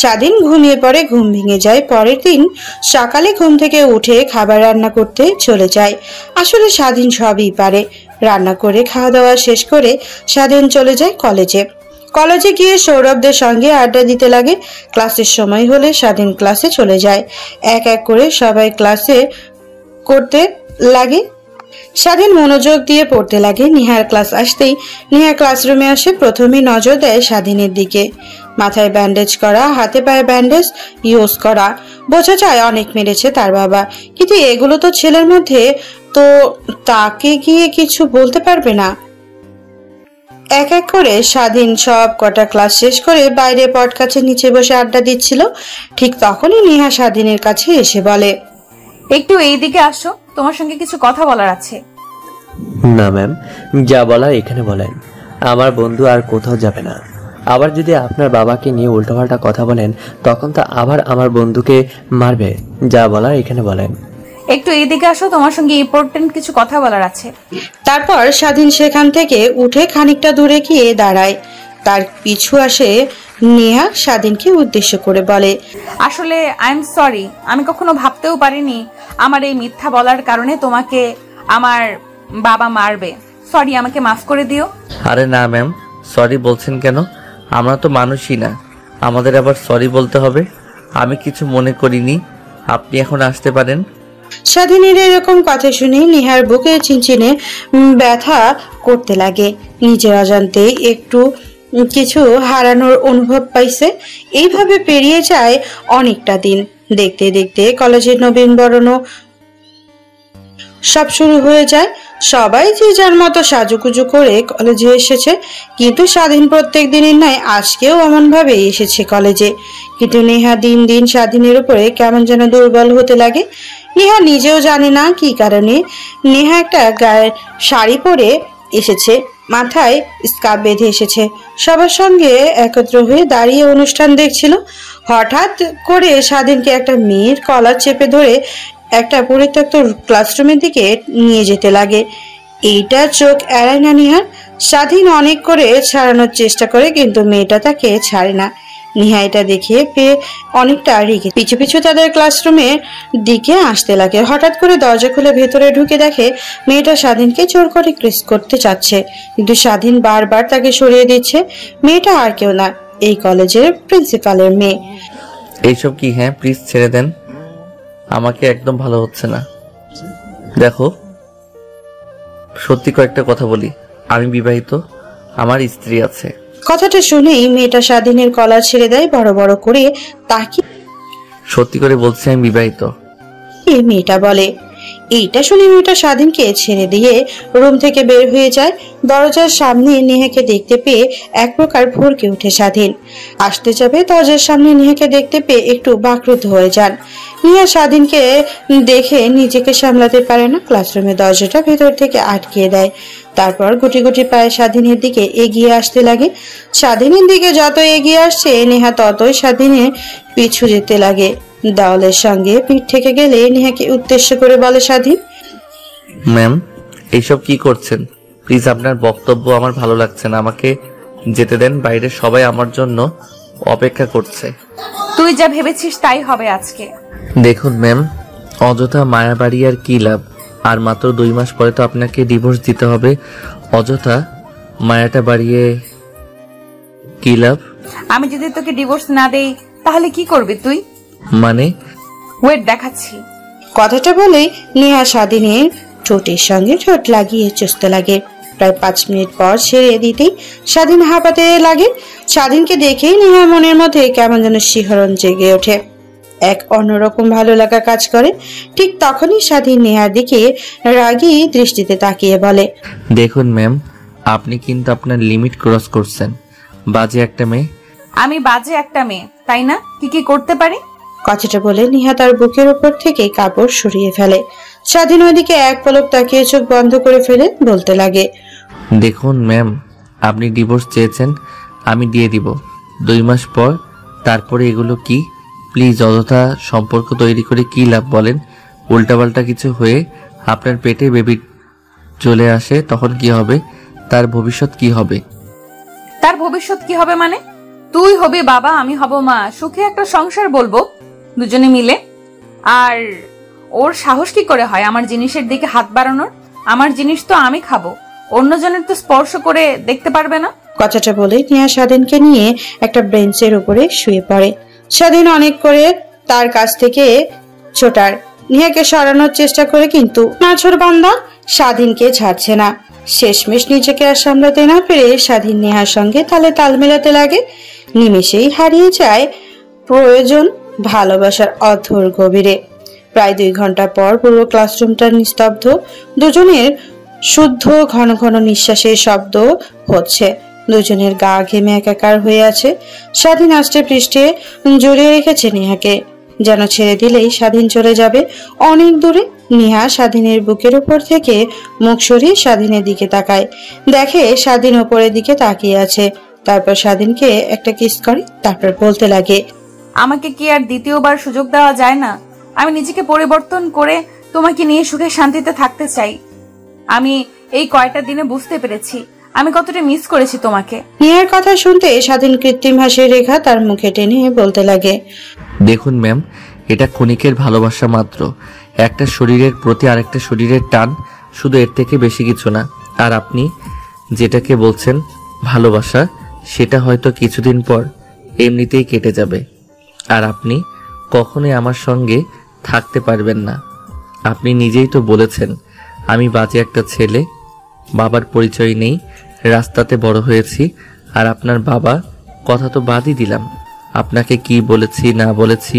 S3: স্বাধীন ঘুমিয়ে পড়ে, ঘুম ভেঙে যায়। পরের দিন সকালে ঘুম থেকে উঠে খাবার রান্না করতে চলে যায়। আসলে স্বাধীন সবই পারে। রান্না করে খাওয়া দাওয়া শেষ করে স্বাধীন চলে যায় কলেজে গিয়ে সৌরভদের সঙ্গে আড্ডা দিতে লাগে। ক্লাসের সময় হলে স্বাধীন ক্লাসে চলে যায়। এক এক করে সবাই ক্লাসে করতে লাগে। স্বাধীন মনোযোগ দিয়ে পড়তে লাগে। নিহার ক্লাস আসতেই নিহা ক্লাসরুমে আসে। প্রথমেই নজর দেয় স্বাধীনের দিকে। মাথায় ব্যান্ডেজ করা, হাতে পায়ে ব্যান্ডেজ ইউজ করা, বোঝা যায় অনেক মেরেছে তার বাবা। কিন্তু এগুলো তো ছেলের মধ্যে, তো তাকে গিয়ে কিছু বলতে পারবে না। এক এক করে স্বাধীন সব কটা ক্লাস শেষ করে বাইরে পট গাছের নিচে বসে আড্ডা দিচ্ছিল। ঠিক তখনই নিহা স্বাধীনের কাছে এসে বলে,
S1: একটু এইদিকে আসো, তোমার সঙ্গে কিছু কথা বলার আছে।
S6: না ম্যাম, যা বলার এখানে বলেন। আমার বন্ধু আর কোথাও যাবে না। আবার যদি আপনার বাবাকে নিয়ে উল্টোপাল্টা কথা বলেন তখন তো আবার আমার বন্ধুকে মারবে। যা বলার এখানে বলেন।
S1: একটু এইদিকে আসো, তোমার সঙ্গে ইম্পর্টেন্ট কিছু কথা বলার আছে।
S3: তারপর স্বাধীন সেখান থেকে উঠে খানিকটা দূরে গিয়ে দাঁড়ায়। তার পিছু আসে নেহা। স্বাধীনকে উদ্দেশ্য করে বলে,
S1: আসলে আই এম সরি, আমি কখনো ভাবতেও পারিনি আমার এই মিথ্যা বলার কারণে তোমাকে আমার বাবা মারবে। সরি, আমাকে মাফ করে দিও।
S2: আরে না ম্যাম, সরি বলছেন কেন? আমরা তো মানুষই না, আমাদের আবার সরি বলতে হবে? আমি কিছু মনে করিনি, আপনি এখন আসতে পারেন।
S3: স্বাধীনের এরকম কথা শুনে নিহার বুকে চিনচিনে ব্যথা করতে লাগে। নিজের অজান্তেই একটু কিছু হারানোর অনুভব পাইছে। এইভাবে পেরিয়ে যায় অনেকটা দিন। দেখতে দেখতে কলেজের নবীনবরণও সব শুরু হয়ে যায়। সবাই যে যার মতো সাজুগুজু করে কলেজে এসেছে, কিন্তু স্বাধীন প্রত্যেক দিনের নয় আজকেও এমন ভাবে এসেছে কলেজে। কিন্তু নেহা দিন দিন স্বাধীনের উপরে কেমন যেন দুর্বল হতে লাগে। নেহা নিজেও জানে না কি কারণে। নেহা একটা গায়ের শাড়ি পরে এসেছে। মাথায় স্কার্ফ বেঁধে এসেছে। সবার সঙ্গে একত্র হয়ে দাঁড়িয়ে অনুষ্ঠান দেখছিল। হঠাৎ করে স্বাধীনকে একটা মেয়ের কলার চেপে ধরে একটা পরিত্যক্ত ক্লাসরুমের দিকে নিয়ে যেতে লাগে। এইটা চোখ এড়ায় না নিহার। স্বাধীন অনেক করে ছাড়ানোর চেষ্টা করে, কিন্তু মেয়েটা তাকে ছাড়ে না। নিহা এটা দেখে পেয়ে অনেকটা রেগে পিছু পিছু তাদের ক্লাসরুমের দিকে আসতে লাগে। হঠাৎ করে দরজা খুলে ভেতরে ঢুকে দেখে মেয়েটা স্বাধীনকে জোর করে কিস করতে চাচ্ছে, কিন্তু স্বাধীন বারবার তাকে সরিয়ে দিচ্ছে। মেয়েটা আর কেউ না, এই কলেজের প্রিন্সিপালের মেয়ে।
S2: এইসব কি? হ্যাঁ প্লিজ ছেড়ে দেন, আমাকে একদম ভালো হচ্ছে না। দেখো সত্যি কয়েকটা কথা বলি, আমি বিবাহিত, আমার স্ত্রী আছে।
S3: কথাটা শুনেই মেয়েটা স্বাধীনের কলার ছেড়ে দেয়, বড় বড় করে তাকিয়ে
S2: সত্যি করে বলছি আমি বিবাহিত।
S3: মেয়েটা বলে। এইটা শুনে মেয়েটা স্বাধীনকে ছেড়ে দিয়ে রুম থেকে বের হয়ে যায়। দরজার সামনে নেহাকে দেখতে পেয়ে এক প্রকার ভরকে উঠে স্বাধীন। আসতে যাবে, দরজার সামনে নেহাকে দেখতে পেয়ে একটু বাকরুদ্ধ হয়ে যান। নেহা স্বাধীনকে দেখে নিজেকে সামলাতে পারে না, ক্লাসরুমের দরজাটা ভেতর থেকে আটকিয়ে দেয়। তারপর গুটি গুটি পায়ে স্বাধীনের দিকে এগিয়ে আসতে লাগে। স্বাধীনের দিকে যত এগিয়ে আসছে নেহা ততই স্বাধীনের পিছু যেতে লাগে। দেওয়ালের সঙ্গে পিঠ থেকে গেলে নেহাকে উদ্দেশ্য করে বলে স্বাধীন,
S2: ম্যাম এইসব কি করছেন? প্লিজ আপনার বক্তব্য আমার ভালো লাগছে না, আমাকে যেতে দেন, বাইরে সবাই আমার জন্য অপেক্ষা করছে।
S1: তুই যা ভেবেছিস তাই হবে আজকে।
S2: দেখুন ম্যাম, অযথা মায়া বাড়ি আর কি লাভ? আর মাত্র 2 মাস পরে তো আপনাকে ডিভোর্স দিতে হবে, অযথা মায়াটা বাড়িয়ে কি লাভ?
S1: আমি যদি তোকে ডিভোর্স না দেই তাহলে কি করবি তুই?
S2: মানে?
S1: ওয়েট দেখাচ্ছি।
S3: কথাটা বলেই নেহা স্বাধীনের ঠোঁটের সঙ্গে ঠোঁট লাগিয়ে চুষতে লাগে। প্রায় 5 মিনিট পর ছেড়ে দিতেই স্বাধীন হাঁপাতে লাগে। স্বাধীনকে দেখেই নেহার মনের মধ্যে কেমন যেন শিহরণ জেগে ওঠে, এক অন্যরকম ভালো লাগা কাজ করে। ঠিক তখনই স্বাধীন নেহার দিকে রাগী দৃষ্টিতে তাকিয়ে বলে,
S2: দেখুন ম্যাম, আপনি কিন্তু আপনার লিমিট ক্রস করছেন। বাজে একটা মেয়ে।
S1: আমি বাজে একটা মেয়ে তাই না? কি কি করতে পারি?
S3: কথাটা বলে নেহা তার বুকের উপর থেকে কাপড় সরিয়ে ফেলে। স্বাধীন ওইদিকে এক পলক তাকিয়ে চোখ বন্ধ করে ফেলে বলতে লাগে,
S2: দেখুন ম্যাম, আপনি ডিভোর্স চেয়েছেন, আমি দিয়ে দিব 2 মাস পর। তারপরে এগুলো কি? প্লিজ অযথা সম্পর্ক তৈরি করে কি লাভ বলেন? উল্টাপাল্টা কিছু হয়ে আপনার পেটে বেবি চলে আসে, তখন কি হবে? তার ভবিষ্যৎ কি হবে?
S1: তার ভবিষ্যৎ কি হবে মানে? তুই হবি বাবা, আমি হব মা, সুখে একটা সংসার বলবো দুজনে মিলে। আর ওর সাহস কি করে হয় আমার জিনিসের দিকে হাত বাড়ানোর? আমার জিনিস তো আমি খাবো, অন্যজনের তো স্পর্শ করে দেখতে পারবে না।
S3: কথাটা বলে নেহা স্বাধীনকে নিয়ে একটা বেঞ্চের উপরে শুয়ে পড়ে। স্বাধীন অনেক করে তার কাছ থেকে ছোটার নেহাকে সরানোর চেষ্টা করে, কিন্তু নাছোড়বান্দা স্বাধীনকে ছাড়ছে না। শেষমেশ নিজেকে আর সামলাতে না পেরে স্বাধীন নেহার সঙ্গে তালে তাল মেলাতে লাগে। নিমেষেই হারিয়ে যায় প্রয়োজন ভালোবাসার অথর গভীরে। প্রায় 2 ঘন্টা পর পুরো ক্লাসরুমটা নিস্তব্ধ। দুজনের শুদ্ধ ঘন ঘন নিঃশ্বাসের শব্দ হচ্ছে। দুজনের গা ঘেমে একাকার হয়ে আছে। স্বাধীন আষ্টে পৃষ্ঠে জড়িয়ে রেখেছে নেহাকে, যেন ছেড়ে দিলেই স্বাধীন চলে যাবে অনেক দূরে। নেহা স্বাধীনের বুকের উপর থেকে মুখ সরিয়ে স্বাধীনের দিকে তাকায়, দেখে স্বাধীন ওপরের দিকে তাকিয়ে আছে। তারপর স্বাধীনকে একটা কিস করে, তারপর বলতে লাগে,
S1: আমাকে কি আর দ্বিতীয়বার সুযোগ দেওয়া যায় না? আমি নিজেকে পরিবর্তন করে তোমাকে নিয়ে সুখে শান্তিতে থাকতে চাই। আমি এই কয়টা দিনে বুঝতে পেরেছি আমি কতটা মিস করেছি তোমাকে।
S3: নেহার কথা শুনতে স্বাধীন কৃত্রিম হাসির রেখা তার মুখে টেনে বলতে লাগে,
S2: দেখুন ম্যাম, এটা ক্ষণিকের ভালোবাসা মাত্র, একটা শরীরের প্রতি আরেকটা শরীরের টান, শুধু এর থেকে বেশি কিছু না। আর আপনি যেটাকে বলছেন ভালোবাসা, সেটা হয়তো কিছুদিন পর এমনিতেই কেটে যাবে। আর আপনি কখনোই আমার সঙ্গে থাকতে পারবেন না। আপনি নিজেই তো বলেছেন আমি বাজে একটা ছেলে, বাবার পরিচয় নেই, রাস্তাতে বড় হয়েছি। আর আপনার বাবা কথা তো বাদই দিলাম, আপনাকে কি বলেছি না বলেছি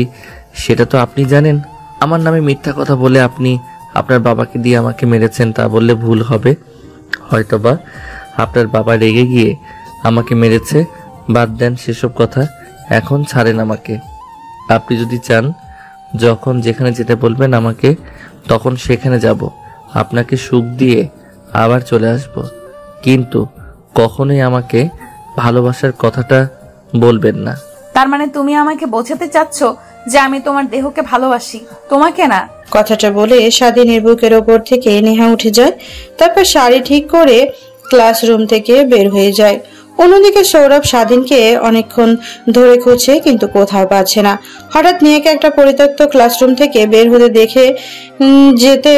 S2: সেটা তো আপনি জানেন। আমার নামে মিথ্যা কথা বলে আপনি আপনার বাবাকে দিয়ে আমাকে মেরেছেন, তা বললে ভুল হবে। হয়তোবা আপনার বাবা রেগে গিয়ে আমাকে মেরেছে, বাদ দেন সেসব কথা, এখন ছাড়েন আমাকে। আপনি যদি চান যখন যেখানে যেতে বলবেন আমাকে, তখন সেখানে যাব, আপনাকে সুখ দিয়ে আবার চলে আসব। কিন্তু কখনোই আমাকে ভালোবাসার কথাটা বলবেন না।
S1: তার মানে তুমি আমাকে বোঝাতে চাচ্ছ যে আমি তোমার দেহকে ভালোবাসি, তোমাকে না?
S3: কথাটা বলে স্বাধীনের বুকের ওপর থেকে নেহা উঠে যায়। তারপর শাড়ি ঠিক করে ক্লাসরুম থেকে বের হয়ে যায়। অন্যদিকে সৌরভ স্বাধীনকে অনেকক্ষণ ধরে খুঁজছে, কিন্তু কোথাও পাচ্ছে না। হঠাৎ নেহাকে একটা পরিত্যক্ত ক্লাসরুম থেকে বের হতে দেখে যেতে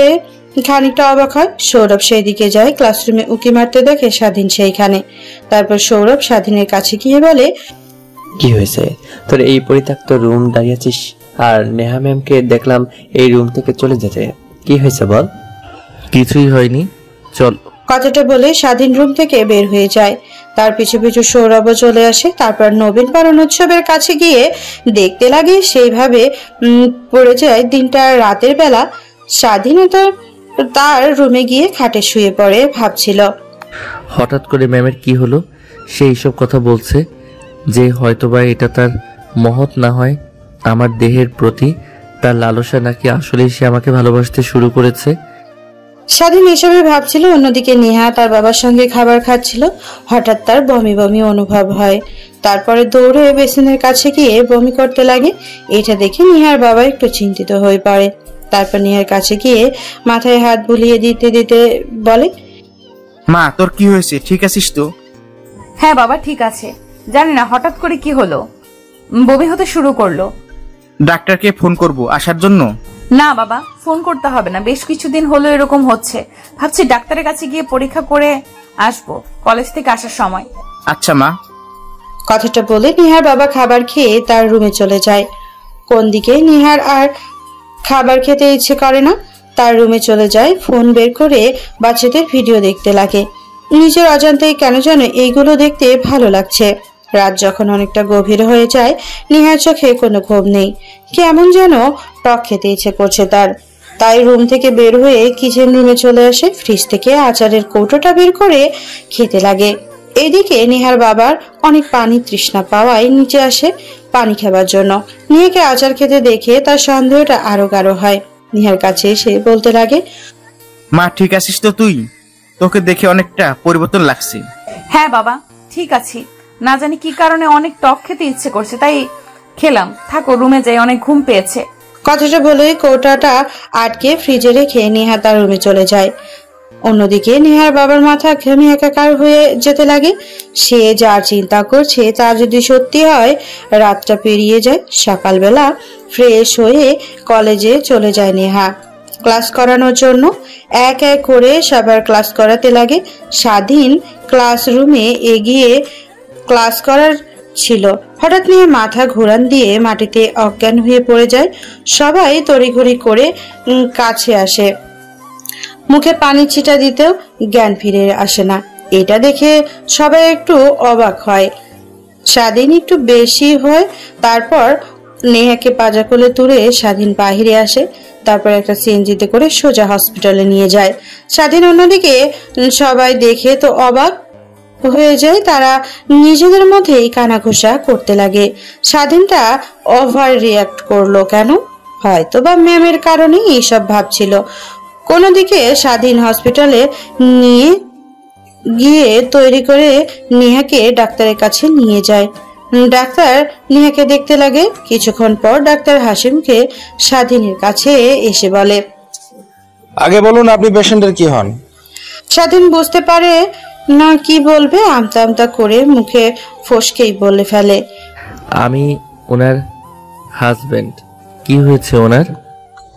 S3: খানিকটা অবাক হয়। সৌরভ সেই দিকে যায়, ক্লাসরুমে উকি মারতে দেখে স্বাধীন সেইখানে। তারপর সৌরভ স্বাধীনের কাছে গিয়ে বলে,
S6: কি হয়েছে তোর? এই পরিত্যক্ত রুম দাঁড়িয়েছিস আর নেহা ম্যামকে দেখলাম এই রুম থেকে চলে যেতে, কি হয়েছে বল?
S2: কিছুই হয়নি, চল।
S3: কথাটা বলে স্বাধীন রুম থেকে বের হয়ে যায়। তার পিছু পিছু সৌরভও চলে আসে। তারপর নবীন বরণ উৎসবের কাছে গিয়ে দেখতে লাগে সেইভাবে পড়ে যায় দিনটা। রাতের বেলা স্বাধীনতা তার রুমে গিয়ে খাটে শুয়ে পড়ে ভাবছিল।
S2: হঠাৎ করে ম্যামের কি হলো? সে এইসব কথা বলছে যে হয়তোবা এটা তার মহৎ না হয় আমার দেহের প্রতি তার লালসা, নাকি আসলেই সে আমাকে ভালোবাসতে শুরু করেছে।
S3: স্বাধীন এসবে ভাবছিল। অন্যদিকে নেহা তার বাবার সঙ্গে খাবার খাচ্ছিল। হঠাৎ তার বমি বমি অনুভব হয়। তারপরে দৌড়ে বেসিনের কাছে গিয়ে বমি করতে লাগে। এটা দেখে নেহার বাবা একটু চিন্তিত হয়ে পড়ে। তারপর নেহার কাছে গিয়ে মাথায় হাত বুলিয়ে দিতে দিতে বলে,
S4: মা তোর কি হয়েছে, ঠিক আছিস তো?
S1: হ্যাঁ বাবা, ঠিক আছে। জানি না হঠাৎ করে কি হলো, বমি হতে শুরু করলো।
S4: ডাক্তারকে ফোন করব আসার জন্য?
S1: না বাবা, ফোন করতে হবে না, বেশ কিছুদিন হলো এরকম হচ্ছে। ভাবছি ডাক্তারের কাছে গিয়ে পরীক্ষা করে আসবো কলেজ থেকে আসার সময়।
S4: আচ্ছা মা।
S3: কথাটা বলে নিহার বাবা খাবার খেয়ে তার রুমে চলে যায়। কোন দিকে নিহার আর খাবার খেতে ইচ্ছে করে না, তার রুমে চলে যায়। ফোন বের করে বাচ্চাদের ভিডিও দেখতে লাগে। নিজের অজান্তেই কেন যেন এইগুলো দেখতে ভালো লাগছে। রাত যখন অনেকটা গভীর হয়ে যায়, নিহার চোখে কোনো ঘুম নেই। কেমন যেন টক খেতে ইচ্ছে করছে তার। তাই রুম থেকে বের হয়ে কিচেন রুমে চলে আসে। ফ্রিজ থেকে আচারের কৌটোটা বের করে খেতে লাগে। এদিকে নিহার বাবার অনেক পানি তৃষ্ণা পাওয়ায় নিচে আসে পানি খাবার জন্য। নিহাকে আচার খেতে দেখে তার সন্দেহটা আরো গাঢ় হয়। নিহার কাছে এসে বলতে লাগে,
S4: মা ঠিক আছিস তো তুই? তোকে দেখে অনেকটা পরিবর্তন লাগছে।
S1: হ্যাঁ বাবা, ঠিক আছি। না জানি কি কারণে অনেক টক খেতে ইচ্ছে করছে, তাই খেলাম। থাকো, রুমে যাই, অনেক ঘুম পেয়েছে।
S3: কথাটা বলে কৌটাটা আটকে ফ্রিজে রেখে নেহা তার রুমে চলে যায়। অন্যদিকে নেহার বাবার মাথা ঘেমে একাকার হয়ে যেতে লাগে। সে যার চিন্তা করছে তা যদি সত্যি হয়, রাতটা পেরিয়ে যায়। সকালবেলা ফ্রেশ হয়ে কলেজে চলে যায় নেহা ক্লাস করানোর জন্য। এক এক করে সবার ক্লাস করাতে লাগে। স্বাধীন ক্লাসরুমে এগিয়ে ক্লাস করার ছিল। হঠাৎ নিয়ে মাথা ঘোরান দিয়ে মাটিতে অজ্ঞান হয়ে পড়ে যায়। সবাই তড়িঘড়ি করে কাছে আসে। মুখে পানি ছিটা দিতেও জ্ঞান ফিরে আসে না। এটা দেখে সবাই একটু অবাক হয়। স্বাধীন একটু বেশি হয়। তারপর নেহাকে পাজা কোলে তুলে স্বাধীন বাহিরে আসে। তারপর একটা সিএনজিতে করে সোজা হসপিটালে নিয়ে যায়। স্বাধীন অন্যদিকে সবাই দেখে তো অবাক হয়ে যায়। তারা নিজেদের মধ্যেই কানাঘুষা করতে লাগে। স্বাধীনটা ওভার রিয়াক্ট করলো কেন? হয়তো বা ম্যামের কারণে এইসব ভাবছিল। কোনো দিকে স্বাধীন হসপিটালে নিয়ে গিয়ে তৈরি করে নেহাকে ডাক্তারের কাছে নিয়ে যায়। ডাক্তার নেহাকে দেখতে লাগে। কিছুক্ষণ পর ডাক্তার হাসিমকে স্বাধীনের কাছে এসে বলে,
S8: আগে বলুন আপনি পেশেন্টের কি হন?
S3: স্বাধীন বুঝতে পারে না কি বলবে, আমতা আমতা করে মুখে ফসকেই বলে ফেলে,
S2: আমি ওনার হাজবেন্ড। কি হয়েছে ওনার?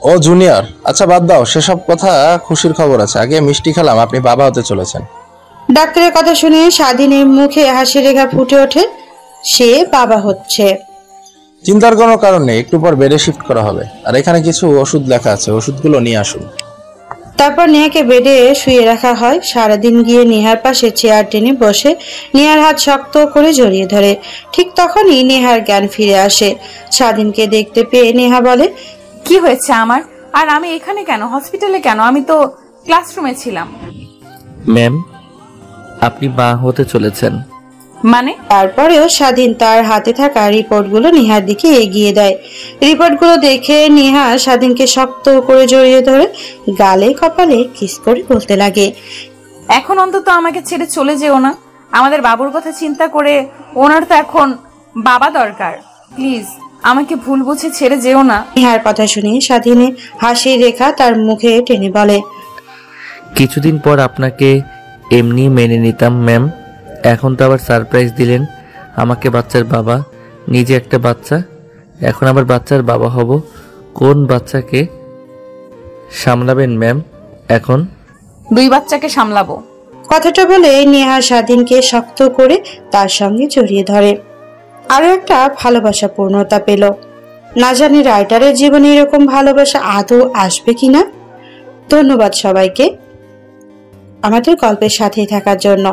S8: ও জুনিয়র। আচ্ছা বাদ দাও সেসব কথা, খুশির খবর আছে। আগে মিষ্টি খেলাম, আপনি বাবা হতে চলেছেন।
S3: ডাক্তারের কথা শুনে স্বাধীনের মুখে হাসি রেখা ফুটে ওঠে। সে বাবা হচ্ছে।
S8: চিন্তার কোনো কারণ নেই, একটু পর বেডে শিফট করা হবে। আর এখানে কিছু ওষুধ লেখা আছে, ওষুধগুলো নিয়ে আসুন।
S3: তারপর নেহাকে বেডে শুয়ে রাখা হয়। সারাদিন গিয়ে নেহার পাশে চেয়ার টেনে বসে নেহার হাত শক্ত করে জড়িয়ে ধরে। ঠিক তখনই নেহার জ্ঞান ফিরে আসে। স্বাধীনকে দেখতে পেয়ে নেহা বলে,
S1: কি হয়েছে আমার? আর আমি এখানে কেন, হসপিটালে কেন? আমি তো ক্লাসরুমে ছিলাম।
S2: ম্যাম, আপনি মা হতে চলেছেন।
S1: মানে?
S3: তারপরেও স্বাধীন তার হাতে থাকা রিপোর্টগুলো নেহার দিকে এগিয়ে দেয়। রিপোর্টগুলো দেখে নেহা স্বাধীনকে শক্ত করে জড়িয়ে ধরে গালে কপালে কিস করে বলতে লাগে,
S1: এখন অন্তত আমাকে ছেড়ে চলে যেও না। আমাদের বাবুর কথা চিন্তা করে ওনার তো এখন বাবা দরকার। প্লিজ আমাকে ভুল বুঝে ছেড়ে যেও না।
S3: নেহার কথা শুনে স্বাধীনে হাসির রেখা তার মুখে টেনে বলে,
S2: কিছুদিন পর আপনাকে এমনি মেনে নিতাম ম্যাম, এখন তো আবার সারপ্রাইজ দিলেন আমাকে বাচ্চার বাবা, নিজে একটা বাচ্চা, এখন আবার বাচ্চার বাবা হব। কোন বাচ্চাকে সামলাবেন ম্যাম এখন?
S1: 2 বাচ্চাকে সামলাবো।
S3: কথাটা বলে নেহা স্বাধীনকে শক্ত করে তার সঙ্গে জড়িয়ে ধরে। আরো একটা ভালোবাসা পূর্ণতা পেল। না জানি রাইটারের জীবনে এরকম ভালোবাসা আদৌ আসবে কিনা। ধন্যবাদ সবাইকে আমাদের গল্পের সাথেই থাকার জন্য।